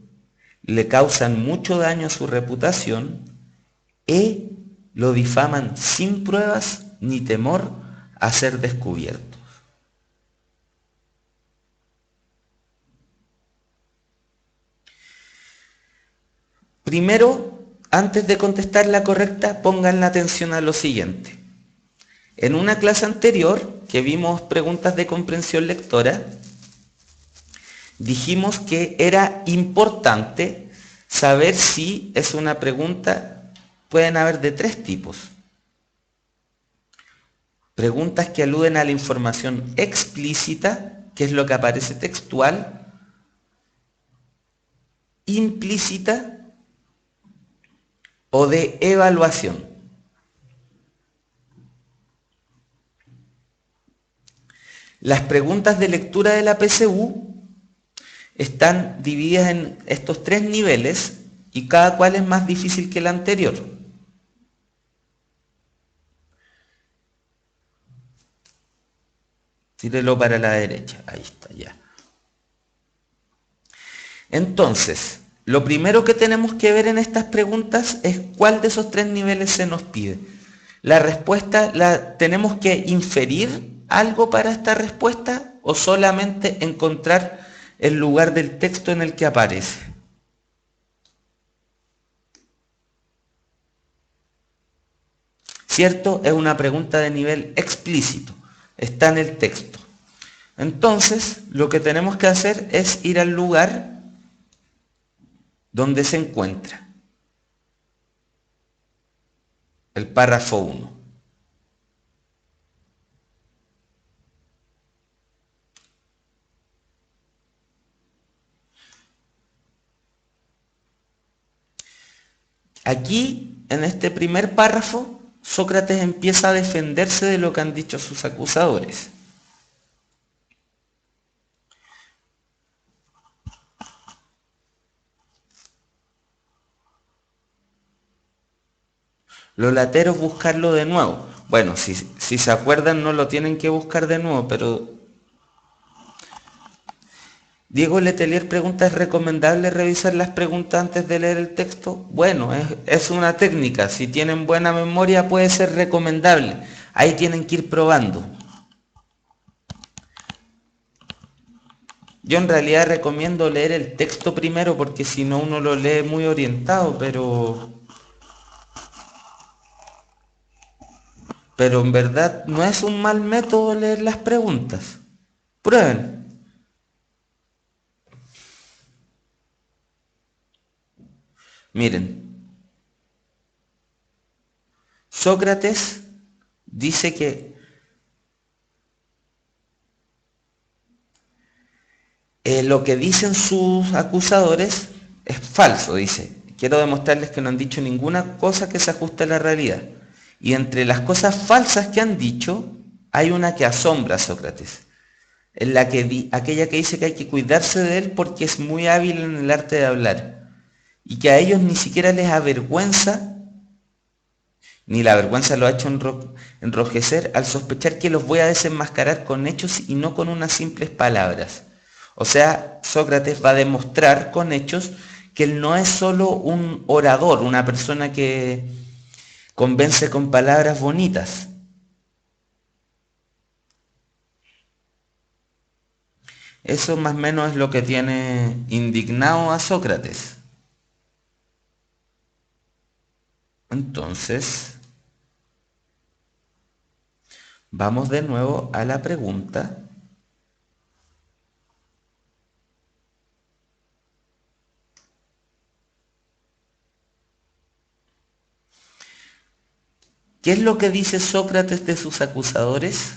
Le causan mucho daño a su reputación. E. Lo difaman sin pruebas ni temor a ser descubierto. Primero, antes de contestar la correcta, pongan la atención a lo siguiente. En una clase anterior, que vimos preguntas de comprensión lectora, dijimos que era importante saber si es una pregunta, pueden haber de tres tipos. Preguntas que aluden a la información explícita, que es lo que aparece textual, implícita o de evaluación. Las preguntas de lectura de la PSU están divididas en estos tres niveles y cada cual es más difícil que el anterior. Tírelo para la derecha, ahí está ya. Entonces, lo primero que tenemos que ver en estas preguntas es cuál de esos tres niveles se nos pide. La respuesta, ¿tenemos que inferir algo para esta respuesta o solamente encontrar el lugar del texto en el que aparece? ¿Cierto? Es una pregunta de nivel explícito. Está en el texto. Entonces, lo que tenemos que hacer es ir al lugar donde se encuentra el párrafo 1. Aquí, en este primer párrafo, Sócrates empieza a defenderse de lo que han dicho sus acusadores. Lo latero es buscarlo de nuevo. Bueno, si se acuerdan no lo tienen que buscar de nuevo, pero Diego Letelier pregunta, ¿es recomendable revisar las preguntas antes de leer el texto? Bueno, es una técnica. Si tienen buena memoria puede ser recomendable. Ahí tienen que ir probando. Yo en realidad recomiendo leer el texto primero porque si no uno lo lee muy orientado, pero en verdad no es un mal método leer las preguntas. Prueben. Miren, Sócrates dice que lo que dicen sus acusadores es falso, dice. Quiero demostrarles que no han dicho ninguna cosa que se ajuste a la realidad. Y entre las cosas falsas que han dicho, hay una que asombra a Sócrates. En la que aquella que dice que hay que cuidarse de él porque es muy hábil en el arte de hablar. Y que a ellos ni siquiera les avergüenza, ni la vergüenza lo ha hecho enrojecer al sospechar que los voy a desenmascarar con hechos y no con unas simples palabras. O sea, Sócrates va a demostrar con hechos que él no es solo un orador, una persona que convence con palabras bonitas. Eso más o menos es lo que tiene indignado a Sócrates. Entonces, vamos de nuevo a la pregunta. ¿Qué es lo que dice Sócrates de sus acusadores?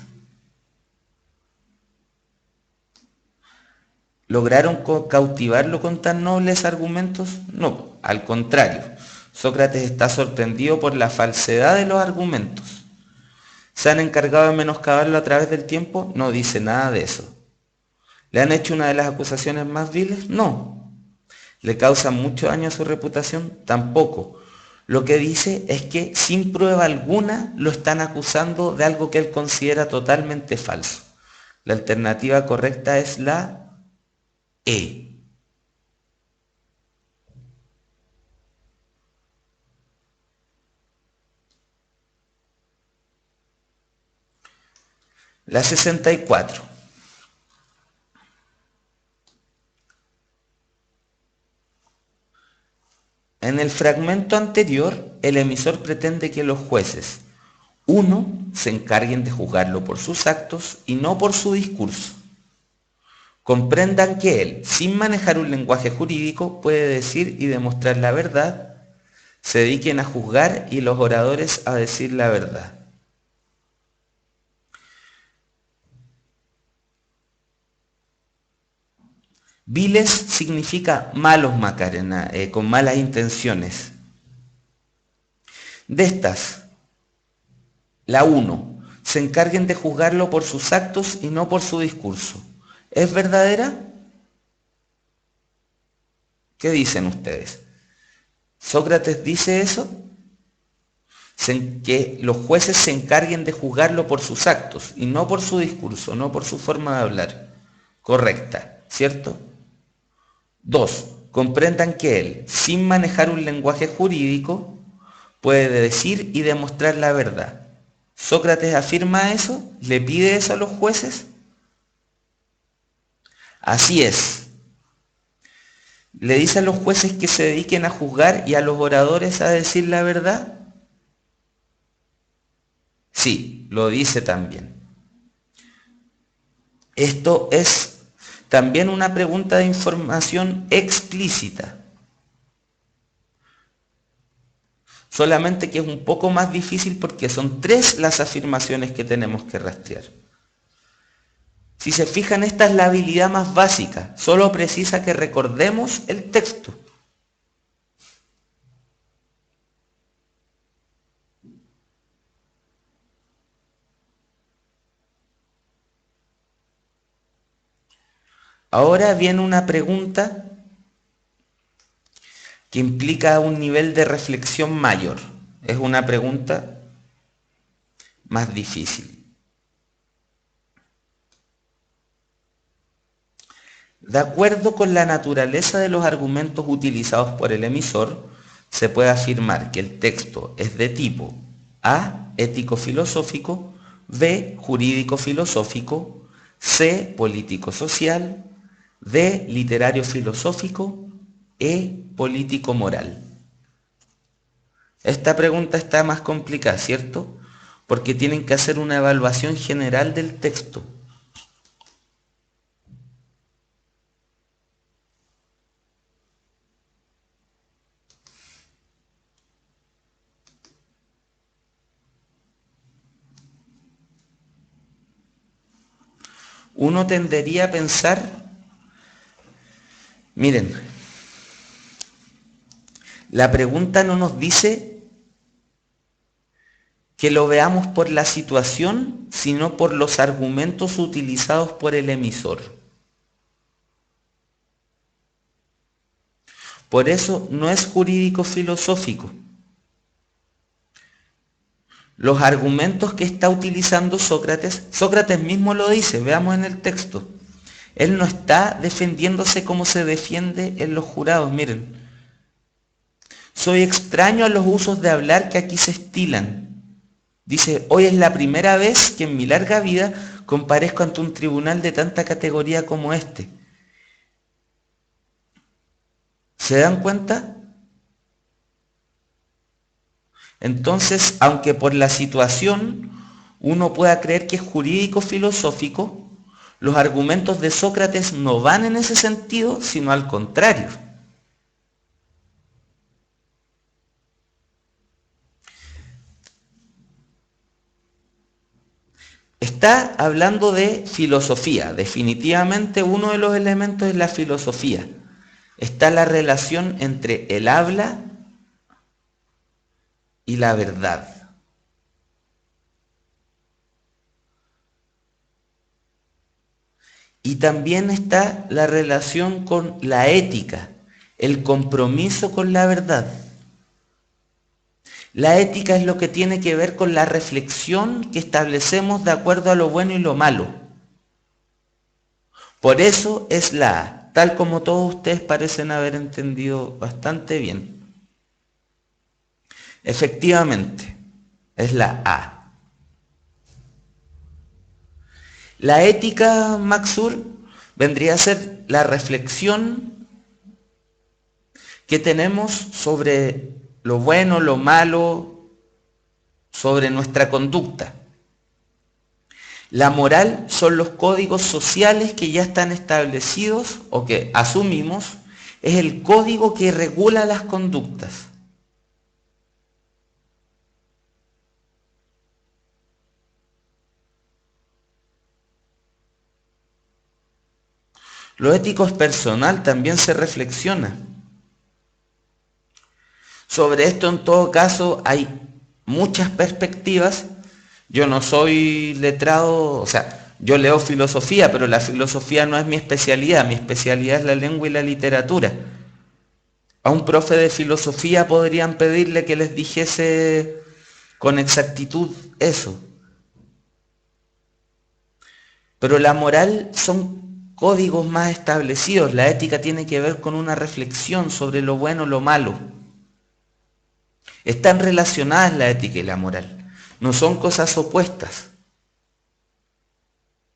¿Lograron cautivarlo con tan nobles argumentos? No, al contrario. Sócrates está sorprendido por la falsedad de los argumentos. ¿Se han encargado de menoscabarlo a través del tiempo? No dice nada de eso. ¿Le han hecho una de las acusaciones más viles? No. ¿Le causa mucho daño a su reputación? Tampoco. Lo que dice es que sin prueba alguna lo están acusando de algo que él considera totalmente falso. La alternativa correcta es la E. La 64. En el fragmento anterior, el emisor pretende que los jueces, uno, se encarguen de juzgarlo por sus actos y no por su discurso. Comprendan que él, sin manejar un lenguaje jurídico, puede decir y demostrar la verdad, se dediquen a juzgar y los oradores a decir la verdad. Viles significa malos, Macarena, con malas intenciones. De estas, la 1, se encarguen de juzgarlo por sus actos y no por su discurso. ¿Es verdadera? ¿Qué dicen ustedes? ¿Sócrates dice eso? Que los jueces se encarguen de juzgarlo por sus actos y no por su discurso, no por su forma de hablar. Correcta, ¿cierto? 2, comprendan que él, sin manejar un lenguaje jurídico, puede decir y demostrar la verdad. ¿Sócrates afirma eso? ¿Le pide eso a los jueces? Así es. ¿Le dice a los jueces que se dediquen a juzgar y a los oradores a decir la verdad? Sí, lo dice también. Esto es también una pregunta de información explícita. Solamente que es un poco más difícil porque son 3 las afirmaciones que tenemos que rastrear. Si se fijan, esta es la habilidad más básica. Solo precisa que recordemos el texto. Ahora viene una pregunta que implica un nivel de reflexión mayor. Es una pregunta más difícil. De acuerdo con la naturaleza de los argumentos utilizados por el emisor, se puede afirmar que el texto es de tipo A, ético-filosófico, B, jurídico-filosófico, C, político-social, D, literario-filosófico, E, político-moral. Esta pregunta está más complicada, ¿cierto? Porque tienen que hacer una evaluación general del texto. Uno tendería a pensar, miren, la pregunta no nos dice que lo veamos por la situación, sino por los argumentos utilizados por el emisor. Por eso no es jurídico-filosófico. Los argumentos que está utilizando Sócrates, Sócrates mismo lo dice, veamos en el texto. Él no está defendiéndose como se defiende en los jurados, miren. Soy extraño a los usos de hablar que aquí se estilan. Dice, hoy es la primera vez que en mi larga vida comparezco ante un tribunal de tanta categoría como este. ¿Se dan cuenta? Entonces, aunque por la situación uno pueda creer que es jurídico-filosófico, los argumentos de Sócrates no van en ese sentido, sino al contrario. está hablando de filosofía. Definitivamente uno de los elementos es la filosofía. Está la relación entre el habla y la verdad. Y también está la relación con la ética, el compromiso con la verdad. La ética es lo que tiene que ver con la reflexión que establecemos de acuerdo a lo bueno y lo malo. Por eso es la A, tal como todos ustedes parecen haber entendido bastante bien. Efectivamente, es la A. La ética, Maxur, vendría a ser la reflexión que tenemos sobre lo bueno, lo malo, sobre nuestra conducta. La moral son los códigos sociales que ya están establecidos o que asumimos, es el código que regula las conductas. Lo ético es personal, también se reflexiona. Sobre esto, en todo caso, hay muchas perspectivas. Yo no soy letrado, o sea, yo leo filosofía, pero la filosofía no es mi especialidad es la lengua y la literatura. A un profe de filosofía podrían pedirle que les dijese con exactitud eso. Pero la moral son códigos más establecidos, la ética tiene que ver con una reflexión sobre lo bueno y lo malo. Están relacionadas la ética y la moral, no son cosas opuestas.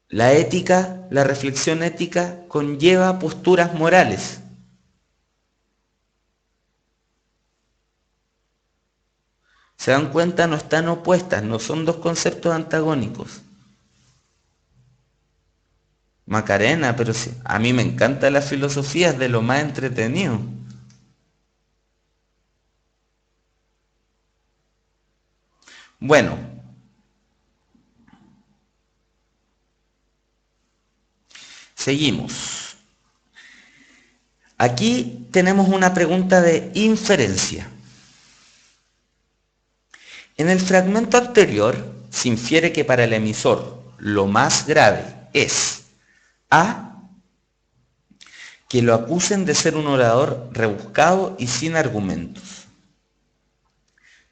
La ética, la reflexión ética conlleva posturas morales. ¿Se dan cuenta? No están opuestas, no son dos conceptos antagónicos. Macarena, pero sí, a mí me encanta la filosofía, es de lo más entretenido. Bueno, seguimos. Aquí tenemos una pregunta de inferencia. En el fragmento anterior se infiere que para el emisor lo más grave es A, que lo acusen de ser un orador rebuscado y sin argumentos.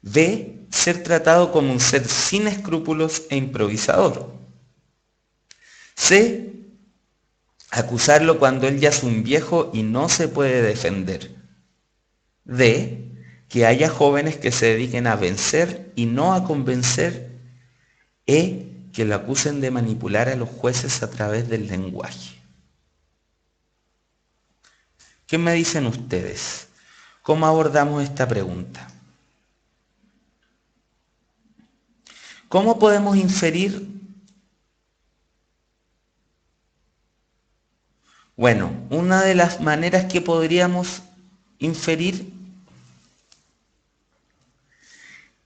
B, ser tratado como un ser sin escrúpulos e improvisador. C, acusarlo cuando él ya es un viejo y no se puede defender. D, que haya jóvenes que se dediquen a vencer y no a convencer. E, que lo acusen de manipular a los jueces a través del lenguaje. ¿Qué me dicen ustedes? ¿Cómo abordamos esta pregunta? ¿Cómo podemos inferir? Bueno, una de las maneras que podríamos inferir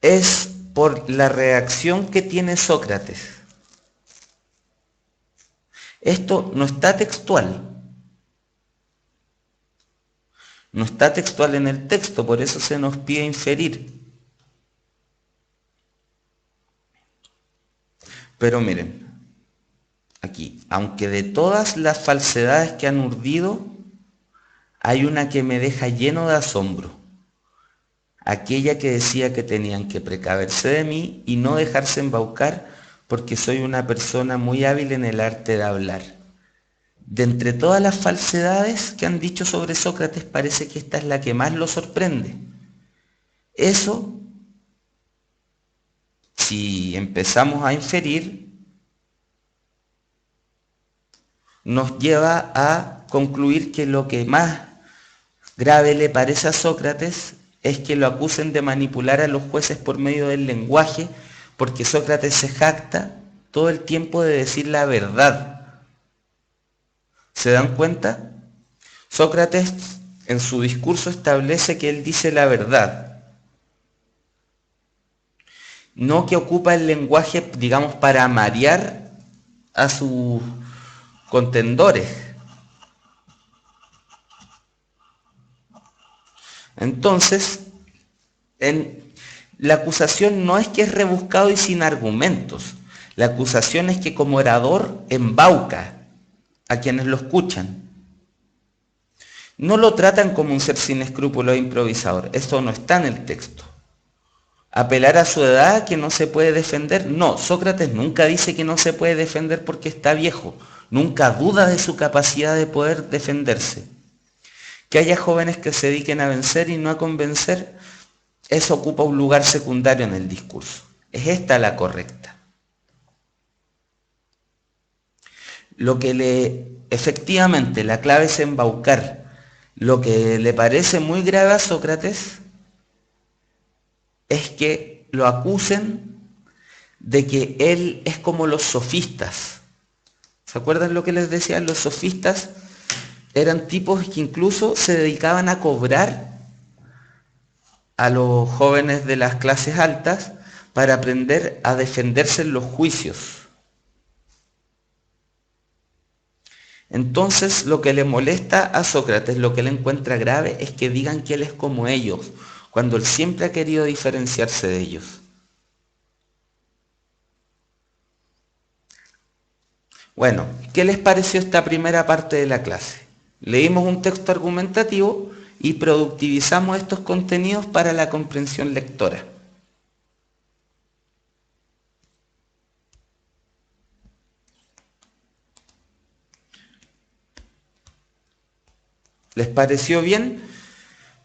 es por la reacción que tiene Sócrates. Esto no está textual. No está textual en el texto, por eso se nos pide inferir. Pero miren, aquí, aunque de todas las falsedades que han urdido, hay una que me deja lleno de asombro. Aquella que decía que tenían que precaverse de mí y no dejarse embaucar porque soy una persona muy hábil en el arte de hablar. De entre todas las falsedades que han dicho sobre Sócrates, parece que esta es la que más lo sorprende. Eso, si empezamos a inferir, nos lleva a concluir que lo que más grave le parece a Sócrates es que lo acusen de manipular a los jueces por medio del lenguaje, porque Sócrates se jacta todo el tiempo de decir la verdad. ¿Se dan cuenta? Sócrates en su discurso establece que él dice la verdad. No que ocupa el lenguaje, digamos, para marear a sus contendores. Entonces, la acusación no es que es rebuscado y sin argumentos. La acusación es que como orador embauca a quienes lo escuchan. No lo tratan como un ser sin escrúpulos e improvisador. Eso no está en el texto. Apelar a su edad que no se puede defender. No, Sócrates nunca dice que no se puede defender porque está viejo. Nunca duda de su capacidad de poder defenderse. Que haya jóvenes que se dediquen a vencer y no a convencer, eso ocupa un lugar secundario en el discurso. Es esta la correcta. Lo que efectivamente, la clave es embaucar. Lo que le parece muy grave a Sócrates es que lo acusen de que él es como los sofistas. ¿Se acuerdan lo que les decía? Los sofistas eran tipos que incluso se dedicaban a cobrar a los jóvenes de las clases altas para aprender a defenderse en los juicios. Entonces, lo que le molesta a Sócrates, lo que él encuentra grave, es que digan que él es como ellos, cuando él siempre ha querido diferenciarse de ellos. Bueno, ¿qué les pareció esta primera parte de la clase? Leímos un texto argumentativo y productivizamos estos contenidos para la comprensión lectora. ¿Les pareció bien?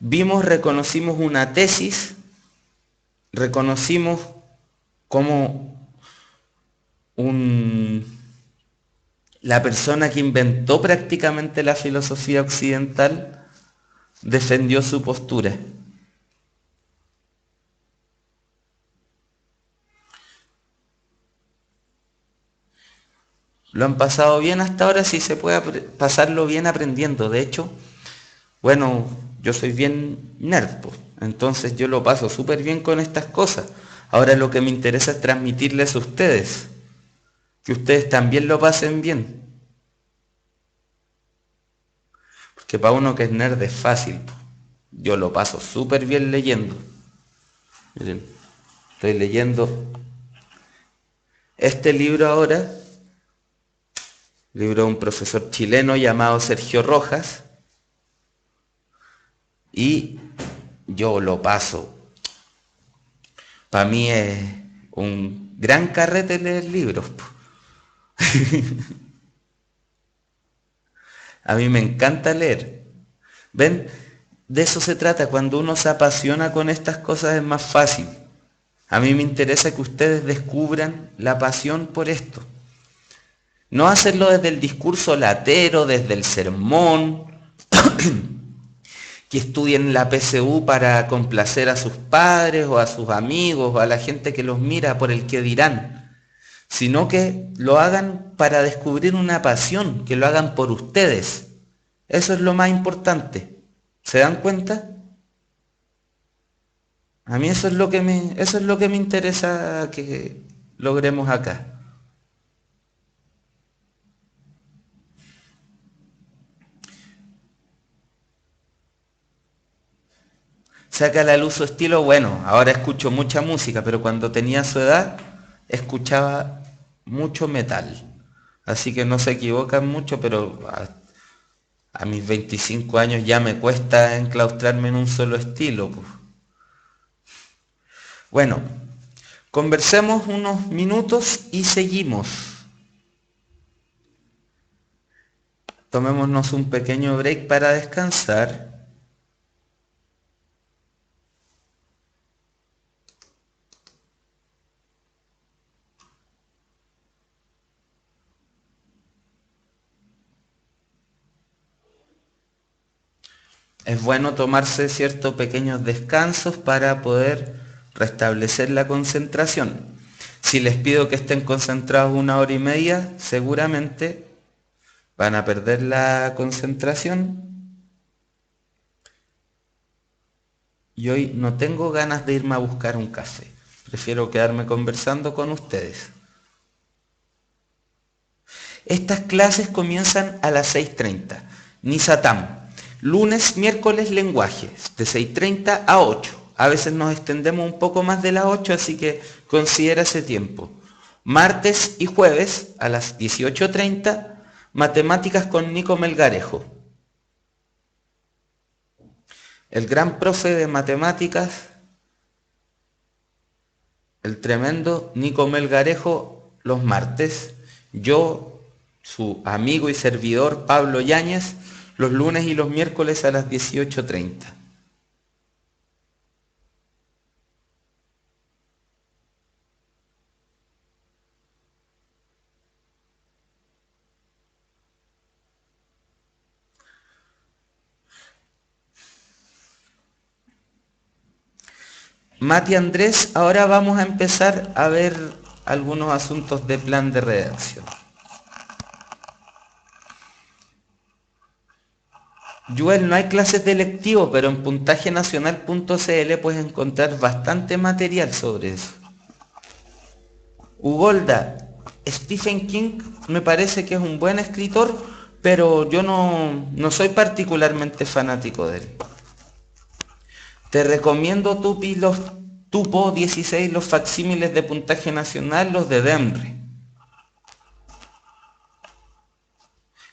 Vimos, reconocimos una tesis, reconocimos cómo la persona que inventó prácticamente la filosofía occidental defendió su postura. ¿Lo han pasado bien hasta ahora? Sí, se puede pasarlo bien aprendiendo. De hecho, bueno, yo soy bien nerd, pues, entonces yo lo paso súper bien con estas cosas. Ahora lo que me interesa es transmitirles a ustedes, que ustedes también lo pasen bien. Porque para uno que es nerd es fácil, pues. Yo lo paso súper bien leyendo. Miren, estoy leyendo este libro ahora, libro de un profesor chileno llamado Sergio Rojas, y yo lo paso. Para mí es un gran carrete leer libros. A mí me encanta leer. ¿Ven? De eso se trata. Cuando uno se apasiona con estas cosas es más fácil. A mí me interesa que ustedes descubran la pasión por esto. No hacerlo desde el discurso latero, desde el sermón, que estudien la PSU para complacer a sus padres o a sus amigos o a la gente que los mira por el que dirán, sino que lo hagan para descubrir una pasión, que lo hagan por ustedes. Eso es lo más importante. ¿Se dan cuenta? A mí eso es lo que me interesa que logremos acá. Saca a la luz su estilo, bueno, ahora escucho mucha música, pero cuando tenía su edad escuchaba mucho metal. Así que no se equivocan mucho, pero a mis 25 años ya me cuesta enclaustrarme en un solo estilo, pues. Bueno, conversemos unos minutos y seguimos. Tomémonos un pequeño break para descansar. Es bueno tomarse ciertos pequeños descansos para poder restablecer la concentración. Si les pido que estén concentrados 1 hora y media, seguramente van a perder la concentración. Y hoy no tengo ganas de irme a buscar un café. Prefiero quedarme conversando con ustedes. Estas clases comienzan a las 6:30. Nisatam. Lunes, miércoles, lenguajes, de 6:30 a 8. A veces nos extendemos un poco más de las 8, así que considera ese tiempo. Martes y jueves, a las 18:30, matemáticas con Nico Melgarejo. El gran profe de matemáticas, el tremendo Nico Melgarejo, los martes. Yo, su amigo y servidor Pablo Yáñez, los lunes y los miércoles a las 18:30. Mati Andrés, ahora vamos a empezar a ver algunos asuntos de plan de redacción. Joel, no hay clases de electivo, pero en puntajenacional.cl puedes encontrar bastante material sobre eso. Ugolda, Stephen King me parece que es un buen escritor, pero yo no soy particularmente fanático de él. Te recomiendo Tupo 16, los facsímiles de puntaje nacional, los de Demre.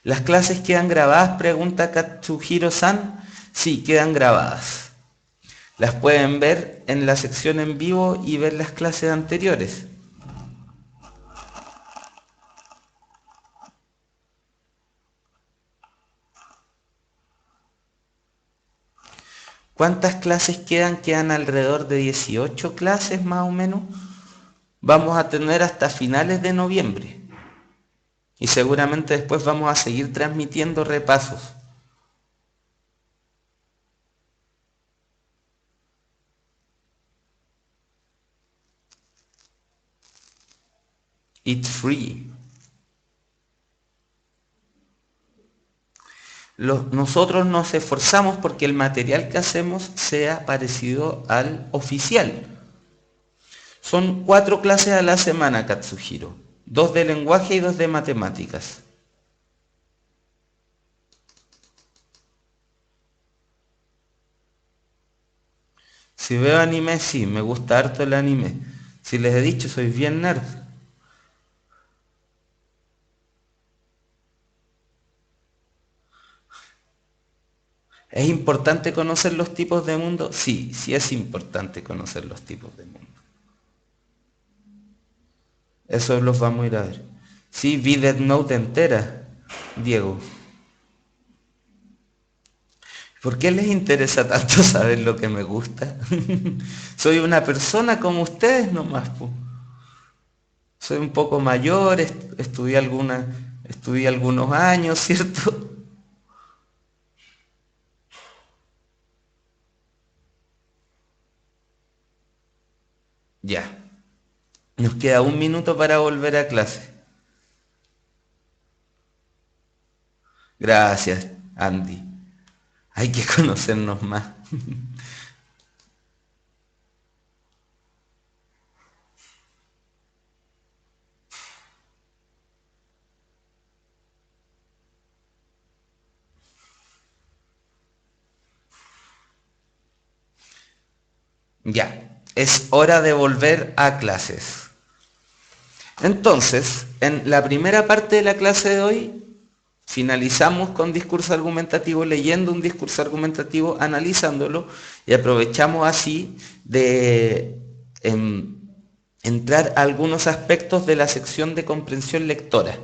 ¿Las clases quedan grabadas?, pregunta Katsuhiro-san. Sí, quedan grabadas. Las pueden ver en la sección en vivo y ver las clases anteriores. ¿Cuántas clases quedan? Quedan alrededor de 18 clases más o menos. Vamos a tener hasta finales de noviembre. Y seguramente después vamos a seguir transmitiendo repasos. It's free. Nosotros nos esforzamos porque el material que hacemos sea parecido al oficial. Son 4 clases a la semana, Katsuhiro. 2 de lenguaje y 2 de matemáticas. Si veo anime, sí, me gusta harto el anime. Si les he dicho, soy bien nerd. ¿Es importante conocer los tipos de mundo? Sí, sí es importante conocer los tipos de mundo. Eso los vamos a ir a ver. Sí, vi Death Note entera, Diego. ¿Por qué les interesa tanto saber lo que me gusta? Soy una persona como ustedes nomás, po. Soy un poco mayor, estudié algunos años, ¿cierto? Ya. Nos queda 1 minuto para volver a clase. Gracias, Andy. Hay que conocernos más. Ya, es hora de volver a clases. Entonces, en la primera parte de la clase de hoy, finalizamos con discurso argumentativo, leyendo un discurso argumentativo, analizándolo, y aprovechamos así de entrar a algunos aspectos de la sección de comprensión lectora.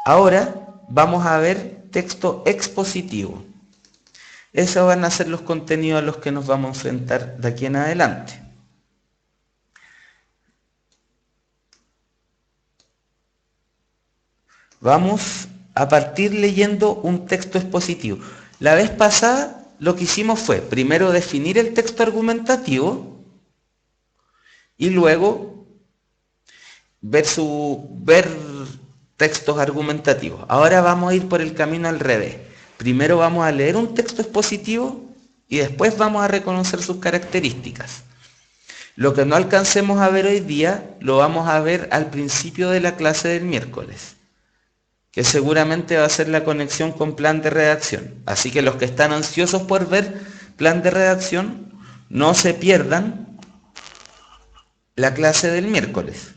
Ahora vamos a ver texto expositivo. Esos van a ser los contenidos a los que nos vamos a enfrentar de aquí en adelante. Vamos a partir leyendo un texto expositivo. La vez pasada lo que hicimos fue primero definir el texto argumentativo y luego ver textos argumentativos. Ahora vamos a ir por el camino al revés. Primero vamos a leer un texto expositivo y después vamos a reconocer sus características. Lo que no alcancemos a ver hoy día, lo vamos a ver al principio de la clase del miércoles, que seguramente va a ser la conexión con plan de redacción. Así que los que están ansiosos por ver plan de redacción, no se pierdan la clase del miércoles.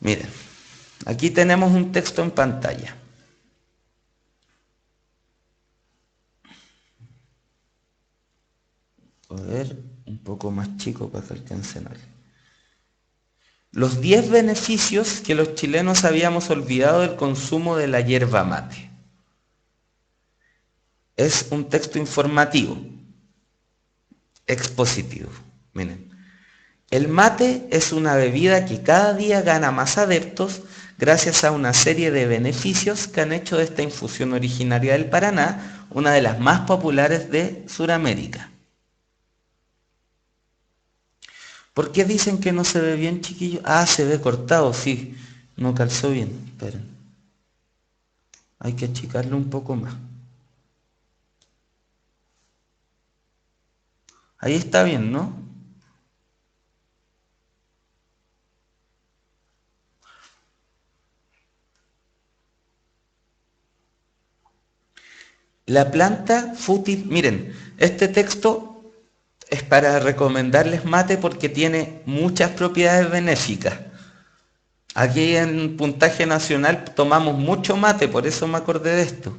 Miren, aquí tenemos un texto en pantalla. A ver, un poco más chico para que alcancen a ver. Los 10 beneficios que los chilenos habíamos olvidado del consumo de la yerba mate. Es un texto informativo, expositivo. Miren, el mate es una bebida que cada día gana más adeptos gracias a una serie de beneficios que han hecho de esta infusión originaria del Paraná una de las más populares de Sudamérica. ¿Por qué dicen que no se ve bien, chiquillos? Ah, se ve cortado, sí. No calzó bien. Esperen. Hay que achicarlo un poco más. Ahí está bien, ¿no? La planta fútil, miren, este texto es para recomendarles mate porque tiene muchas propiedades benéficas. Aquí en Puntaje Nacional tomamos mucho mate, por eso me acordé de esto.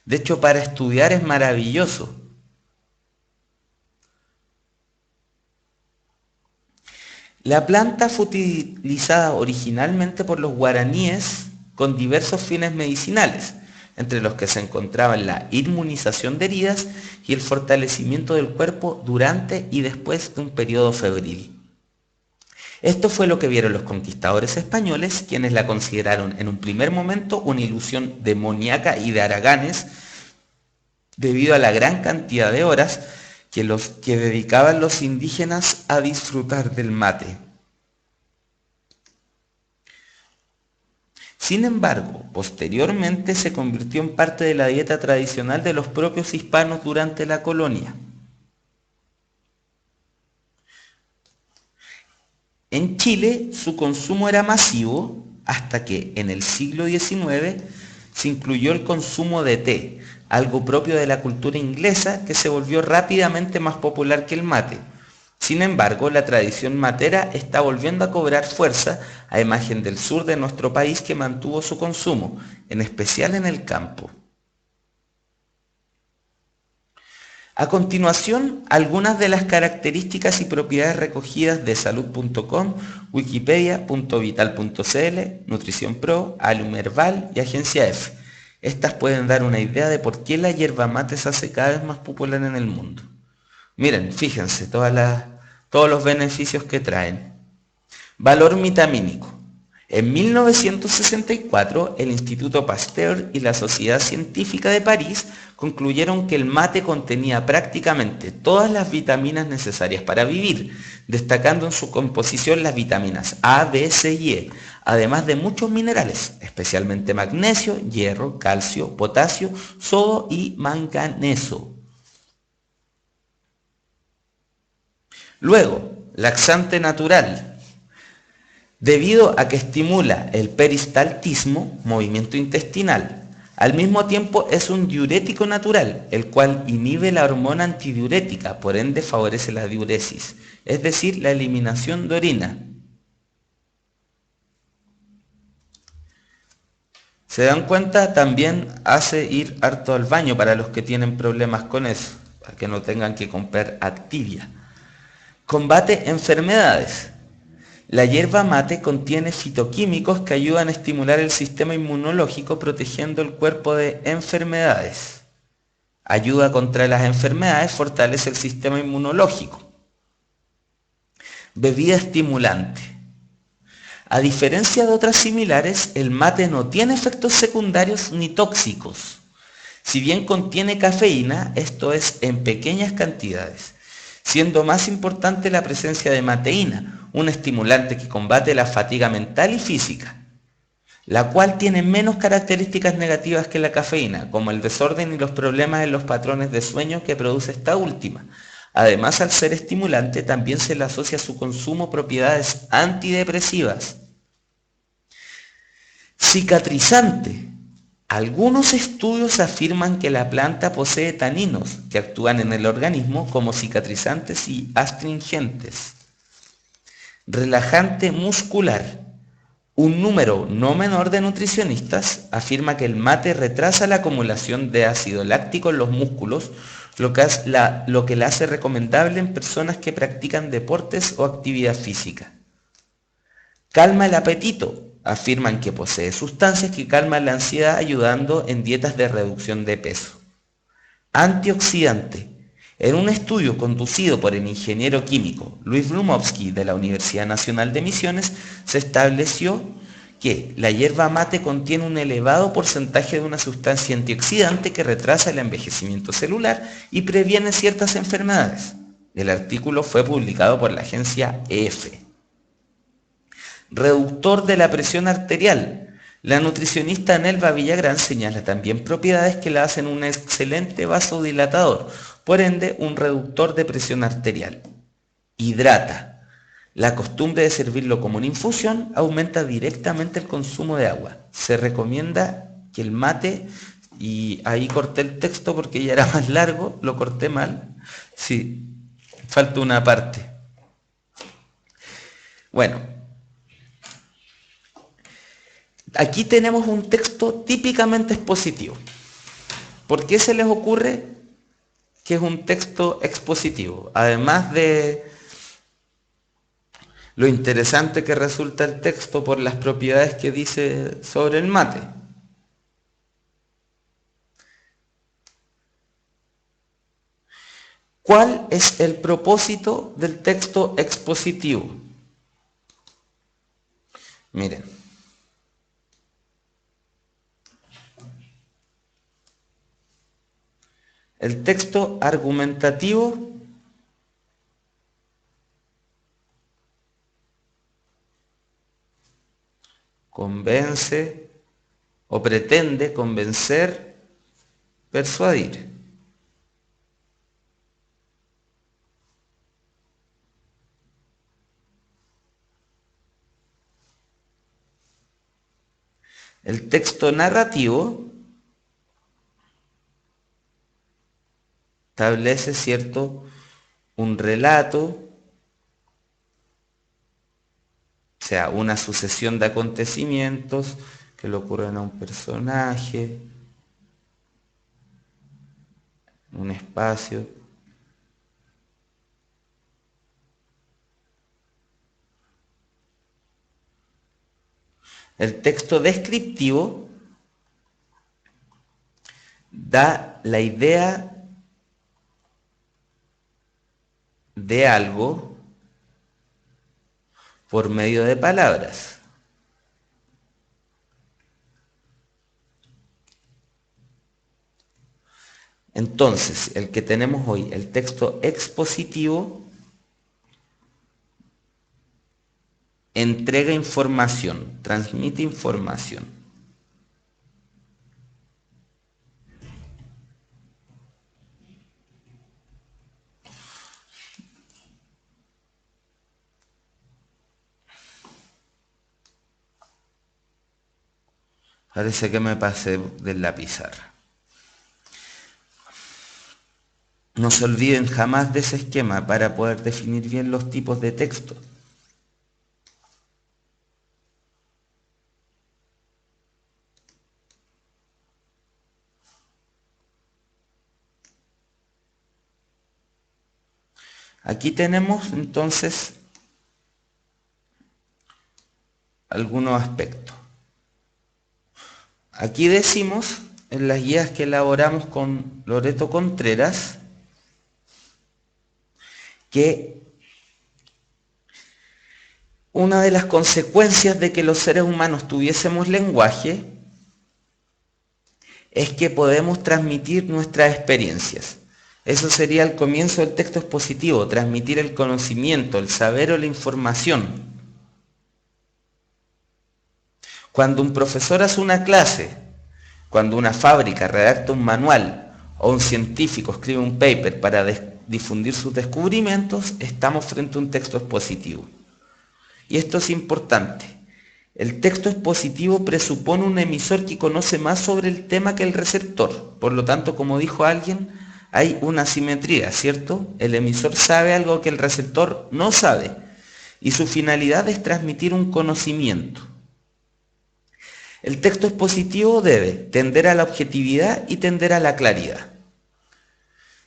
De hecho, para estudiar es maravilloso. La planta fue utilizada originalmente por los guaraníes con diversos fines medicinales, entre los que se encontraban la inmunización de heridas y el fortalecimiento del cuerpo durante y después de un periodo febril. Esto fue lo que vieron los conquistadores españoles, quienes la consideraron en un primer momento una ilusión demoníaca y de haraganes, debido a la gran cantidad de horas que dedicaban los indígenas a disfrutar del mate. Sin embargo, posteriormente se convirtió en parte de la dieta tradicional de los propios hispanos durante la colonia. En Chile su consumo era masivo hasta que en el siglo XIX se incluyó el consumo de té, algo propio de la cultura inglesa que se volvió rápidamente más popular que el mate. Sin embargo, la tradición matera está volviendo a cobrar fuerza a imagen del sur de nuestro país que mantuvo su consumo, en especial en el campo. A continuación, algunas de las características y propiedades recogidas de salud.com, wikipedia.vital.cl, Nutrición Pro, Alum Herbal y Agencia F. Estas pueden dar una idea de por qué la yerba mate se hace cada vez más popular en el mundo. Miren, fíjense todos los beneficios que traen. Valor vitamínico. En 1964, el Instituto Pasteur y la Sociedad Científica de París concluyeron que el mate contenía prácticamente todas las vitaminas necesarias para vivir, destacando en su composición las vitaminas A, B, C y E, además de muchos minerales, especialmente magnesio, hierro, calcio, potasio, sodio y manganeso. Luego, laxante natural. Debido a que estimula el peristaltismo, movimiento intestinal. Al mismo tiempo es un diurético natural, el cual inhibe la hormona antidiurética, por ende favorece la diuresis, es decir, la eliminación de orina. ¿Se dan cuenta? También hace ir harto al baño para los que tienen problemas con eso, para que no tengan que comprar Activia. Combate enfermedades. La yerba mate contiene fitoquímicos que ayudan a estimular el sistema inmunológico protegiendo el cuerpo de enfermedades. Ayuda contra las enfermedades, fortalece el sistema inmunológico. Bebida estimulante. A diferencia de otras similares, el mate no tiene efectos secundarios ni tóxicos. Si bien contiene cafeína, esto es en pequeñas cantidades, siendo más importante la presencia de mateína, un estimulante que combate la fatiga mental y física. la cual tiene menos características negativas que la cafeína, como el desorden y los problemas en los patrones de sueño que produce esta última. Además, al ser estimulante, también se le asocia a su consumo propiedades antidepresivas. Cicatrizante. Algunos estudios afirman que la planta posee taninos que actúan en el organismo como cicatrizantes y astringentes. Relajante muscular. Un número no menor de nutricionistas afirma que el mate retrasa la acumulación de ácido láctico en los músculos, lo que la hace recomendable en personas que practican deportes o actividad física. Calma el apetito. Afirman que posee sustancias que calman la ansiedad ayudando en dietas de reducción de peso. Antioxidante. En un estudio conducido por el ingeniero químico Luis Blumowski de la Universidad Nacional de Misiones, se estableció que la hierba mate contiene un elevado porcentaje de una sustancia antioxidante que retrasa el envejecimiento celular y previene ciertas enfermedades. El artículo fue publicado por la agencia EFE. Reductor de la presión arterial. La nutricionista Nelva Villagrán señala también propiedades que la hacen un excelente vasodilatador, por ende un reductor de presión arterial. Hidrata. La costumbre de servirlo como una infusión aumenta directamente el consumo de agua. Se recomienda que el mate, y ahí corté el texto porque ya era más largo, lo corté mal. Sí, falta una parte. Bueno. Aquí tenemos un texto típicamente expositivo. ¿Por qué se les ocurre que es un texto expositivo? Además de lo interesante que resulta el texto por las propiedades que dice sobre el mate. ¿Cuál es el propósito del texto expositivo? Miren. El texto argumentativo convence o pretende convencer, persuadir. El texto narrativo establece, ¿cierto?, un relato, o sea, una sucesión de acontecimientos que le ocurren a un personaje, un espacio. El texto descriptivo da la idea de algo por medio de palabras. Entonces, el que tenemos hoy, el texto expositivo, entrega información, transmite información. Parece que me pasé de la pizarra. No se olviden jamás de ese esquema para poder definir bien los tipos de texto. Aquí tenemos entonces algunos aspectos. Aquí decimos, en las guías que elaboramos con Loreto Contreras, que una de las consecuencias de que los seres humanos tuviésemos lenguaje es que podemos transmitir nuestras experiencias. Eso sería el comienzo del texto expositivo, transmitir el conocimiento, el saber o la información. Cuando un profesor hace una clase, cuando una fábrica redacta un manual o un científico escribe un paper para difundir sus descubrimientos, estamos frente a un texto expositivo. Y esto es importante. El texto expositivo presupone un emisor que conoce más sobre el tema que el receptor. Por lo tanto, como dijo alguien, hay una asimetría, ¿cierto? El emisor sabe algo que el receptor no sabe. Y su finalidad es transmitir un conocimiento. El texto expositivo debe tender a la objetividad y tender a la claridad.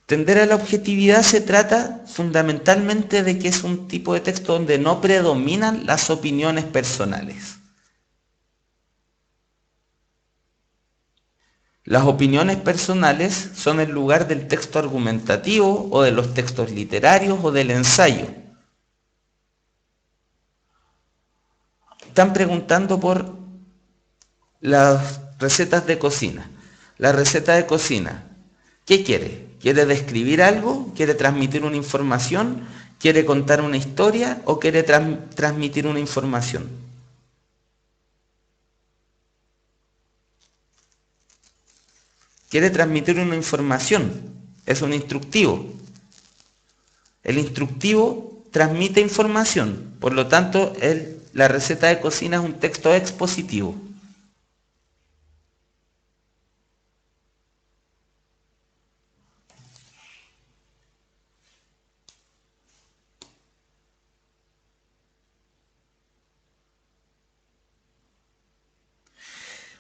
Tender a la objetividad se trata fundamentalmente de que es un tipo de texto donde no predominan las opiniones personales. Las opiniones personales son el lugar del texto argumentativo o de los textos literarios o del ensayo. Están preguntando por las recetas de cocina. La receta de cocina, ¿qué quiere? ¿Quiere describir algo? ¿Quiere transmitir una información? ¿Quiere contar una historia o quiere transmitir una información? Quiere transmitir una información. Es un instructivo. El instructivo transmite información. Por lo tanto, la receta de cocina es un texto expositivo.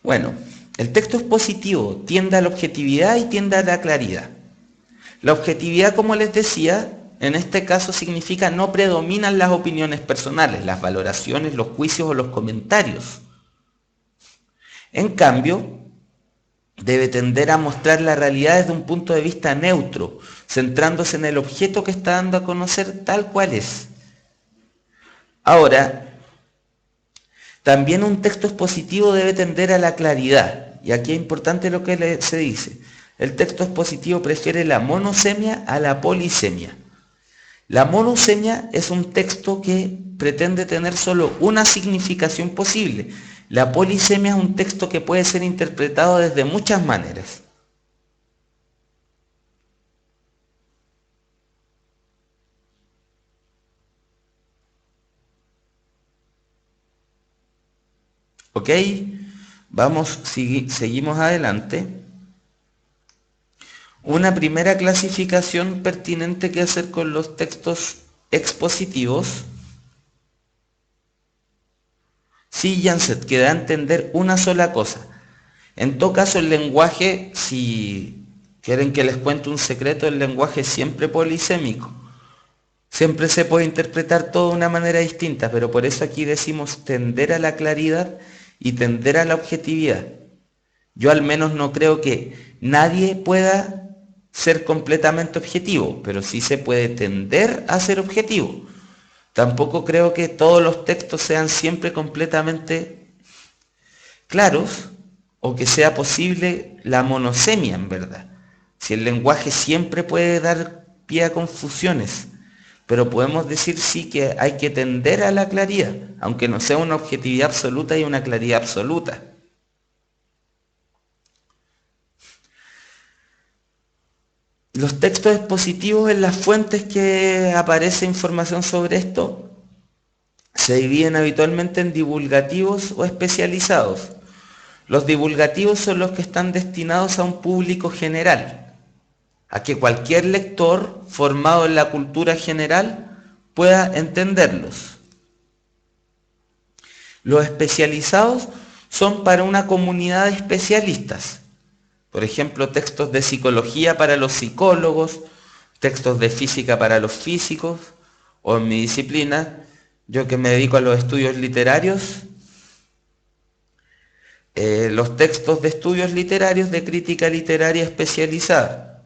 Bueno, el texto expositivo tiende a la objetividad y tiende a la claridad. La objetividad, como les decía, en este caso significa no predominan las opiniones personales, las valoraciones, los juicios o los comentarios. En cambio, debe tender a mostrar la realidad desde un punto de vista neutro, centrándose en el objeto que está dando a conocer tal cual es. Ahora, también un texto expositivo debe tender a la claridad. Y aquí es importante lo que se dice. El texto expositivo prefiere la monosemia a la polisemia. La monosemia es un texto que pretende tener solo una significación posible. La polisemia es un texto que puede ser interpretado desde muchas maneras. ¿Ok? Seguimos adelante. Una primera clasificación pertinente que hacer con los textos expositivos. Sí, Janset, que da a entender una sola cosa. En todo caso, el lenguaje, si quieren que les cuente un secreto, el lenguaje es siempre polisémico. Siempre se puede interpretar todo de una manera distinta, pero por eso aquí decimos tender a la claridad y tender a la objetividad. Yo al menos no creo que nadie pueda ser completamente objetivo, pero sí se puede tender a ser objetivo. Tampoco creo que todos los textos sean siempre completamente claros o que sea posible la monosemia en verdad. Si el lenguaje siempre puede dar pie a confusiones, pero podemos decir sí que hay que tender a la claridad, aunque no sea una objetividad absoluta y una claridad absoluta. Los textos expositivos en las fuentes que aparece información sobre esto se dividen habitualmente en divulgativos o especializados. Los divulgativos son los que están destinados a un público general, a que cualquier lector formado en la cultura general pueda entenderlos. Los especializados son para una comunidad de especialistas. Por ejemplo, textos de psicología para los psicólogos, textos de física para los físicos, o en mi disciplina, yo que me dedico a los estudios literarios, los textos de estudios literarios de crítica literaria especializada.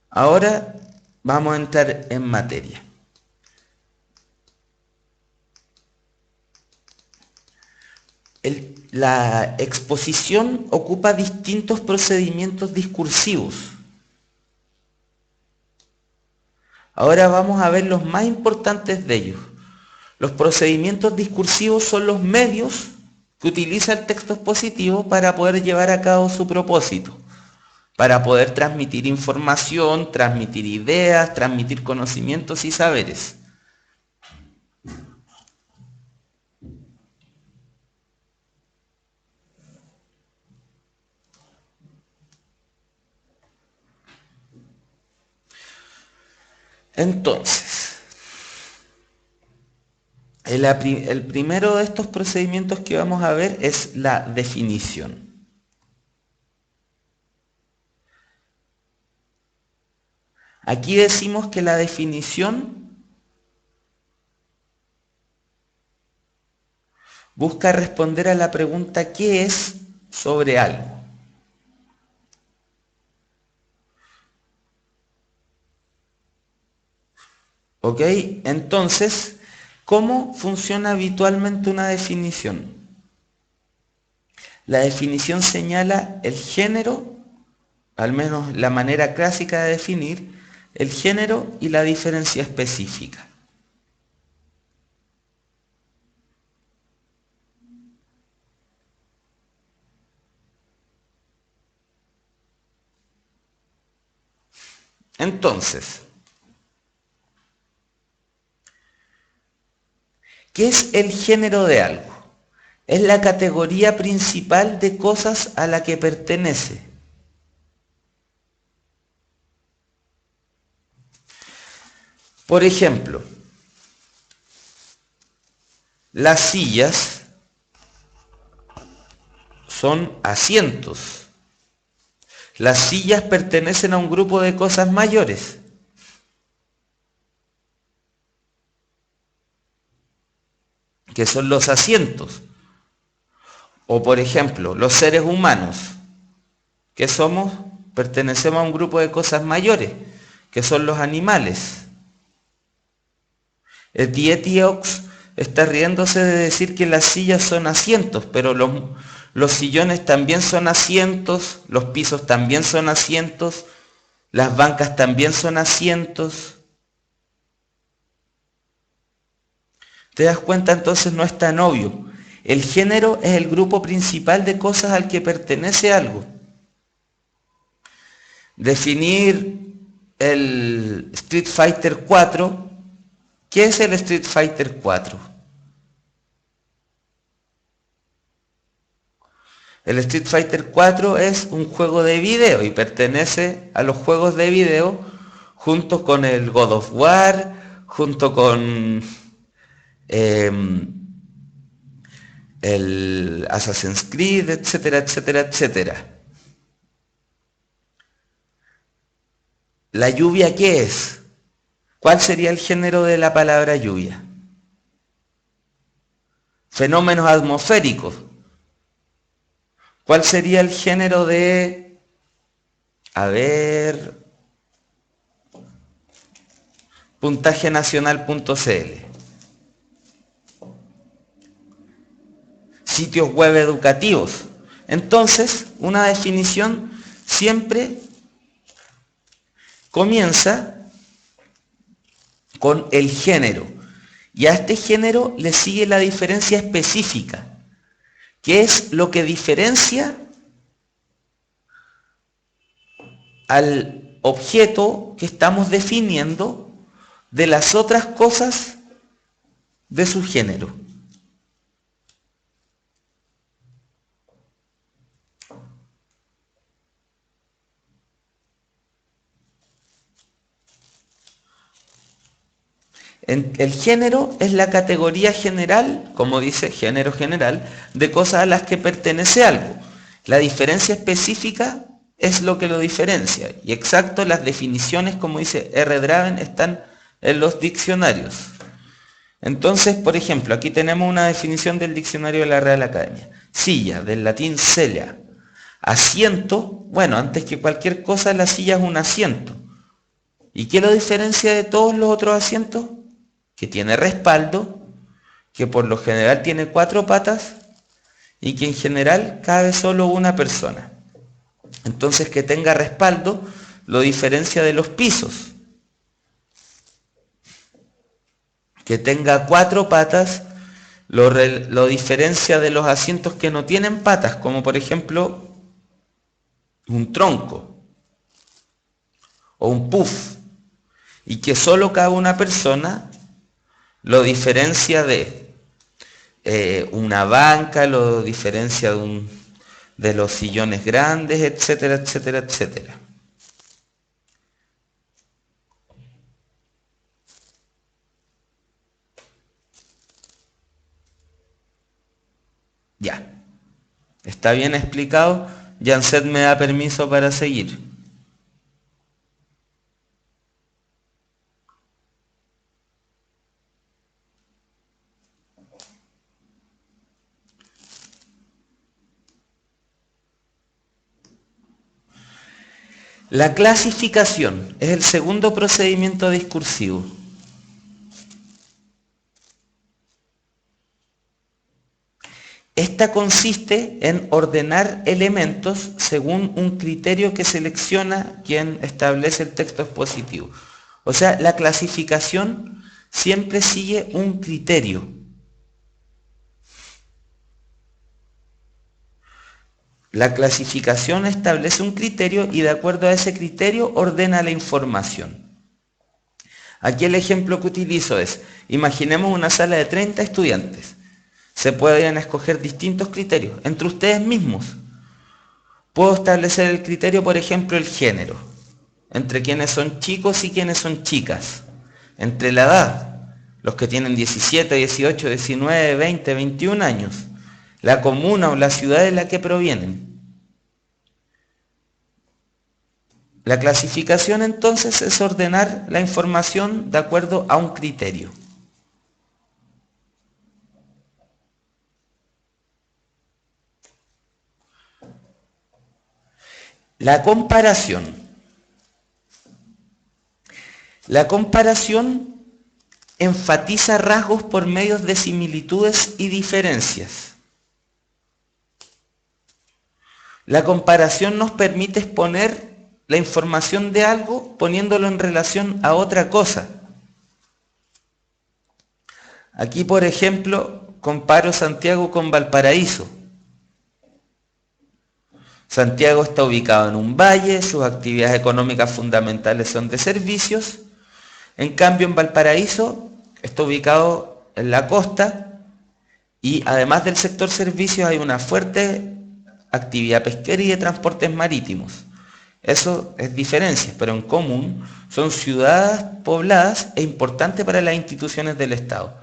Ahora vamos a entrar en materia. La exposición ocupa distintos procedimientos discursivos. Ahora vamos a ver los más importantes de ellos. Los procedimientos discursivos son los medios que utiliza el texto expositivo para poder llevar a cabo su propósito, para poder transmitir información, transmitir ideas, transmitir conocimientos y saberes. Entonces, el primero de estos procedimientos que vamos a ver es la definición. Aquí decimos que la definición busca responder a la pregunta ¿qué es sobre algo? ¿Ok? Entonces, ¿cómo funciona habitualmente una definición? La definición señala el género, al menos la manera clásica de definir, el género y la diferencia específica. Entonces, ¿qué es el género de algo? Es la categoría principal de cosas a la que pertenece. Por ejemplo, las sillas son asientos. Las sillas pertenecen a un grupo de cosas mayores. Que son los asientos. O por ejemplo, los seres humanos, que somos, pertenecemos a un grupo de cosas mayores, que son los animales. El Dietiox está riéndose de decir que las sillas son asientos, pero los sillones también son asientos, los pisos también son asientos, las bancas también son asientos. ¿Te das cuenta? Entonces no es tan obvio. El género es el grupo principal de cosas al que pertenece algo. Definir el Street Fighter 4. ¿Qué es el Street Fighter 4? El Street Fighter 4 es un juego de video y pertenece a los juegos de video junto con el God of War, junto con el Assassin's Creed, etcétera, etcétera, etcétera. ¿La lluvia qué es? ¿Cuál sería el género de la palabra lluvia? Fenómenos atmosféricos. ¿Cuál sería el género de... A ver... puntajenacional.cl. Sitios web educativos. Entonces, una definición siempre comienza con el género. Y a este género le sigue la diferencia específica, que es lo que diferencia al objeto que estamos definiendo de las otras cosas de su género. El género es la categoría general, como dice género general, de cosas a las que pertenece algo. La diferencia específica es lo que lo diferencia. Y exacto, las definiciones, como dice R. Draven, están en los diccionarios. Entonces, por ejemplo, aquí tenemos una definición del diccionario de la Real Academia. Silla, del latín sella. Asiento, bueno, antes que cualquier cosa, la silla es un asiento. ¿Y qué lo diferencia de todos los otros asientos? Que tiene respaldo, que por lo general tiene 4 patas y que en general cabe solo una persona. Entonces, que tenga respaldo lo diferencia de los pisos. que tenga 4 patas lo diferencia de los asientos que no tienen patas, como por ejemplo un tronco o un puff, y que solo cabe una persona, lo diferencia de una banca, lo diferencia de los sillones grandes, etcétera, etcétera, etcétera. Ya. ¿Está bien explicado? Janset me da permiso para seguir. La clasificación es el segundo procedimiento discursivo. Esta consiste en ordenar elementos según un criterio que selecciona quien establece el texto expositivo. O sea, la clasificación siempre sigue un criterio. La clasificación establece un criterio y de acuerdo a ese criterio ordena la información. Aquí el ejemplo que utilizo es, imaginemos una sala de 30 estudiantes. Se pueden escoger distintos criterios entre ustedes mismos. Puedo establecer el criterio, por ejemplo, el género, entre quienes son chicos y quienes son chicas, entre la edad, los que tienen 17, 18, 19, 20, 21 años, la comuna o la ciudad de la que provienen. La clasificación entonces es ordenar la información de acuerdo a un criterio. La comparación. La comparación enfatiza rasgos por medio de similitudes y diferencias. La comparación nos permite exponer la información de algo poniéndolo en relación a otra cosa. Aquí, por ejemplo, comparo Santiago con Valparaíso. Santiago está ubicado en un valle, sus actividades económicas fundamentales son de servicios. En cambio, en Valparaíso está ubicado en la costa y además del sector servicios hay una fuerte actividad pesquera y de transportes marítimos. Eso es diferencia, pero en común son ciudades pobladas e importantes para las instituciones del Estado.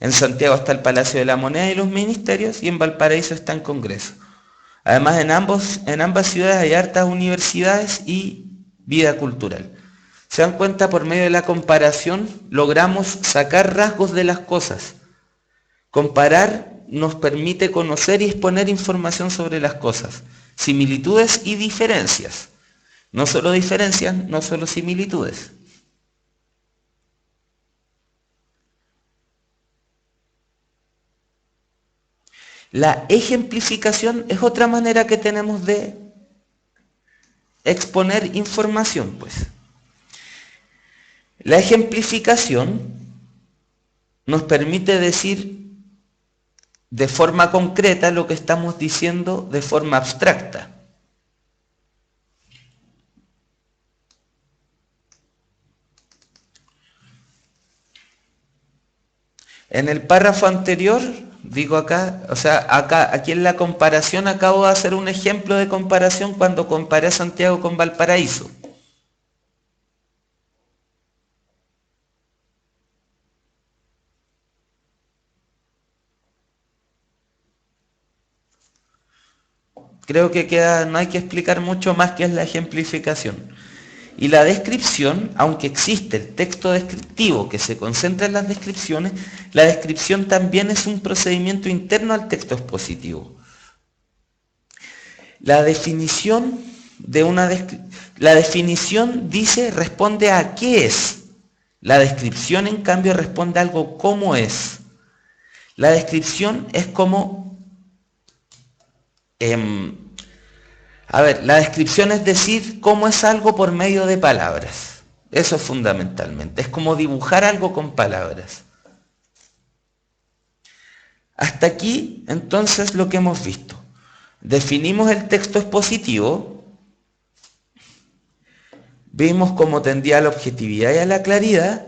En Santiago está el Palacio de la Moneda y los ministerios y en Valparaíso está el Congreso. Además, en ambas ciudades hay hartas universidades y vida cultural. ¿Se dan cuenta? Por medio de la comparación logramos sacar rasgos de las cosas. Comparar nos permite conocer y exponer información sobre las cosas, similitudes y diferencias. No solo diferencias, no solo similitudes. La ejemplificación es otra manera que tenemos de exponer información, pues. La ejemplificación nos permite decir de forma concreta lo que estamos diciendo de forma abstracta. En el párrafo anterior, digo acá, o sea, aquí en la comparación acabo de hacer un ejemplo de comparación cuando comparé Santiago con Valparaíso. Creo que no hay que explicar mucho más qué es la ejemplificación. Y la descripción, aunque existe el texto descriptivo que se concentra en las descripciones, la descripción también es un procedimiento interno al texto expositivo. La definición dice, responde a qué es. La descripción, en cambio, responde a algo cómo es. La descripción es como... la descripción es decir cómo es algo por medio de palabras. Eso fundamentalmente. Es como dibujar algo con palabras. Hasta aquí, entonces, lo que hemos visto. Definimos el texto expositivo, vimos cómo tendía a la objetividad y a la claridad,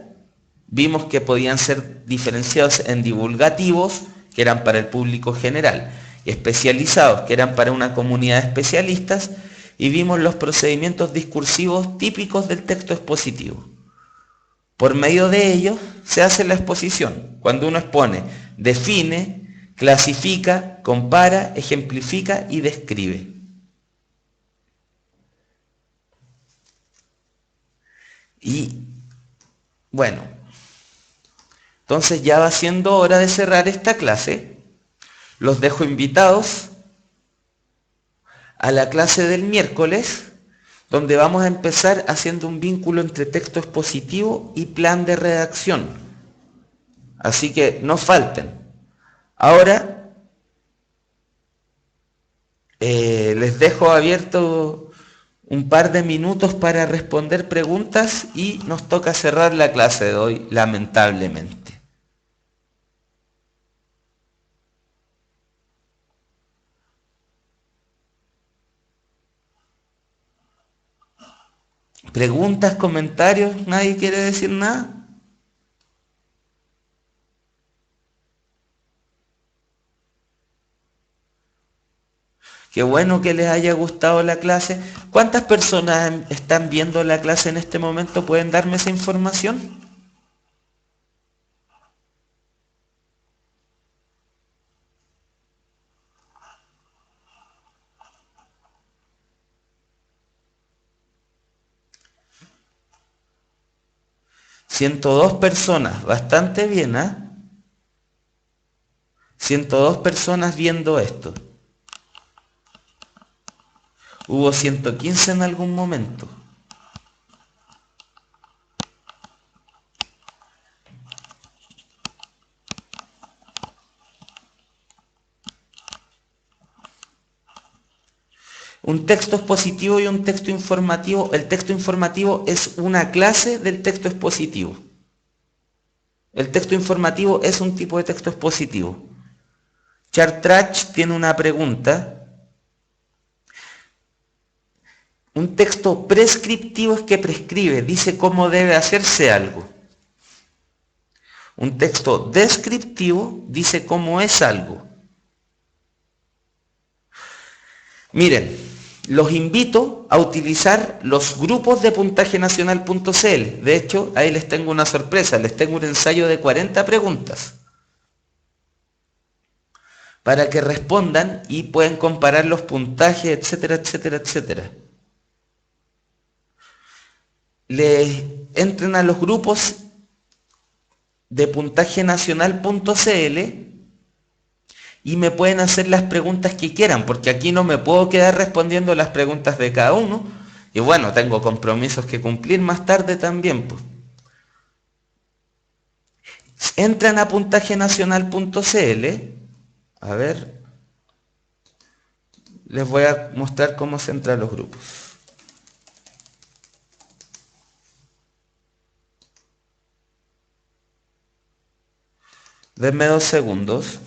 vimos que podían ser diferenciados en divulgativos, que eran para el público general, y especializados, que eran para una comunidad de especialistas, y vimos los procedimientos discursivos típicos del texto expositivo. Por medio de ellos se hace la exposición. Cuando uno expone, define, clasifica, compara, ejemplifica y describe. Y bueno, entonces ya va siendo hora de cerrar esta clase. Los dejo invitados a la clase del miércoles, donde vamos a empezar haciendo un vínculo entre texto expositivo y plan de redacción. Así que no falten. Ahora les dejo abierto un par de minutos para responder preguntas y nos toca cerrar la clase de hoy, lamentablemente. ¿Preguntas, comentarios? ¿Nadie quiere decir nada? Qué bueno que les haya gustado la clase. ¿Cuántas personas están viendo la clase en este momento? ¿Pueden darme esa información? 102 personas, bastante bien, ¿ah? 102 personas viendo esto. Hubo 115 en algún momento. Un texto expositivo y un texto informativo. El texto informativo es una clase del texto expositivo. El texto informativo es un tipo de texto expositivo. Chartrach tiene una pregunta. Un texto prescriptivo es que prescribe, dice cómo debe hacerse algo. Un texto descriptivo dice cómo es algo. Miren, los invito a utilizar los grupos de puntajenacional.cl. De hecho, ahí les tengo una sorpresa, les tengo un ensayo de 40 preguntas para que respondan y pueden comparar los puntajes, etcétera, etcétera, etcétera. Les entren a los grupos de puntajenacional.cl y me pueden hacer las preguntas que quieran, porque aquí no me puedo quedar respondiendo las preguntas de cada uno. Y bueno, tengo compromisos que cumplir más tarde también, pues. Entran a puntajenacional.cl. A ver, les voy a mostrar cómo se entra a los grupos. Denme 2 segundos.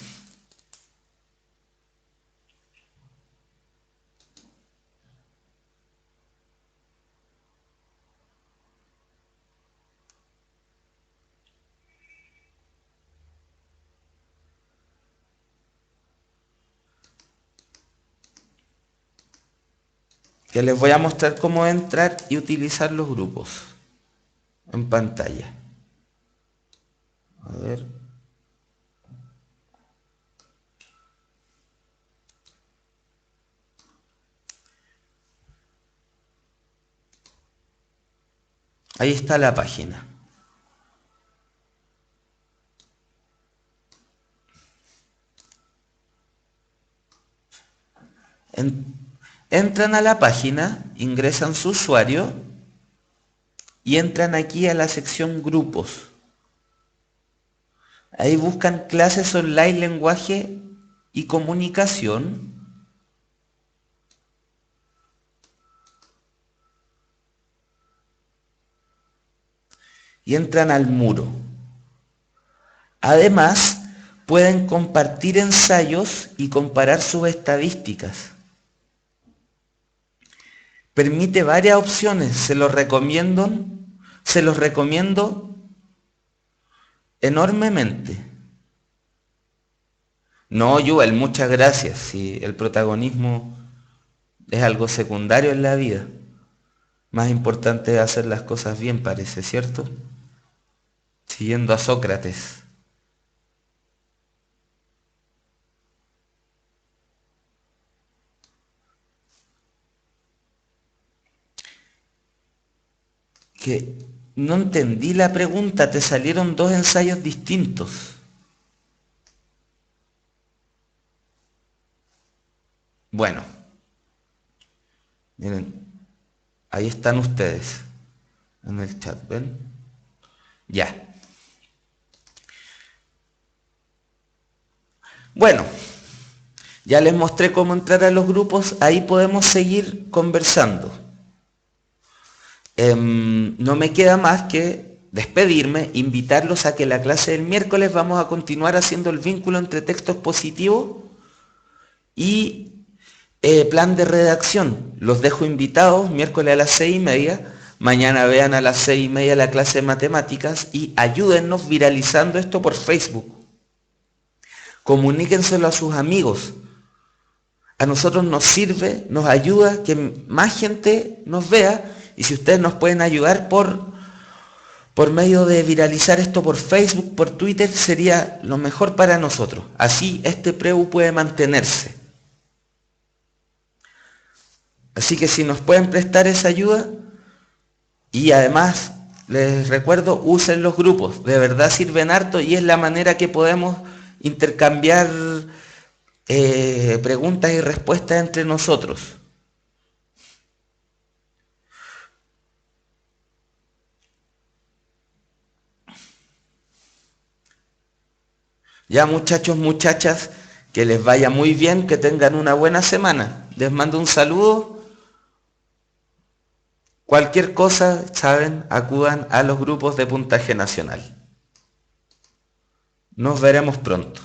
Que les voy a mostrar cómo entrar y utilizar los grupos en pantalla. A ver. Ahí está la página. Entran a la página, ingresan su usuario y entran aquí a la sección grupos. Ahí buscan clases online, lenguaje y comunicación. Y entran al muro. Además, pueden compartir ensayos y comparar sus estadísticas. Permite varias opciones, se los recomiendo enormemente. No, Yuval, muchas gracias. Si el protagonismo es algo secundario en la vida, más importante es hacer las cosas bien, parece, ¿cierto? Siguiendo a Sócrates. Que no entendí la pregunta, te salieron dos ensayos distintos. Bueno, miren, ahí están ustedes en el chat, ¿ven? Ya. Bueno, ya les mostré cómo entrar a los grupos, ahí podemos seguir conversando. No me queda más que despedirme, invitarlos a que la clase del miércoles vamos a continuar haciendo el vínculo entre texto expositivo y plan de redacción. Los dejo invitados miércoles a las 6:30. Mañana vean a las 6:30 la clase de matemáticas y ayúdennos viralizando esto por Facebook. Comuníquenselo a sus amigos. A nosotros nos sirve, nos ayuda que más gente nos vea, y si ustedes nos pueden ayudar por medio de viralizar esto por Facebook, por Twitter, sería lo mejor para nosotros. Así este preu puede mantenerse. Así que si nos pueden prestar esa ayuda, y además les recuerdo, usen los grupos, de verdad sirven harto y es la manera que podemos intercambiar preguntas y respuestas entre nosotros. Ya muchachos, muchachas, que les vaya muy bien, que tengan una buena semana. Les mando un saludo. Cualquier cosa, saben, acudan a los grupos de Puntaje Nacional. Nos veremos pronto.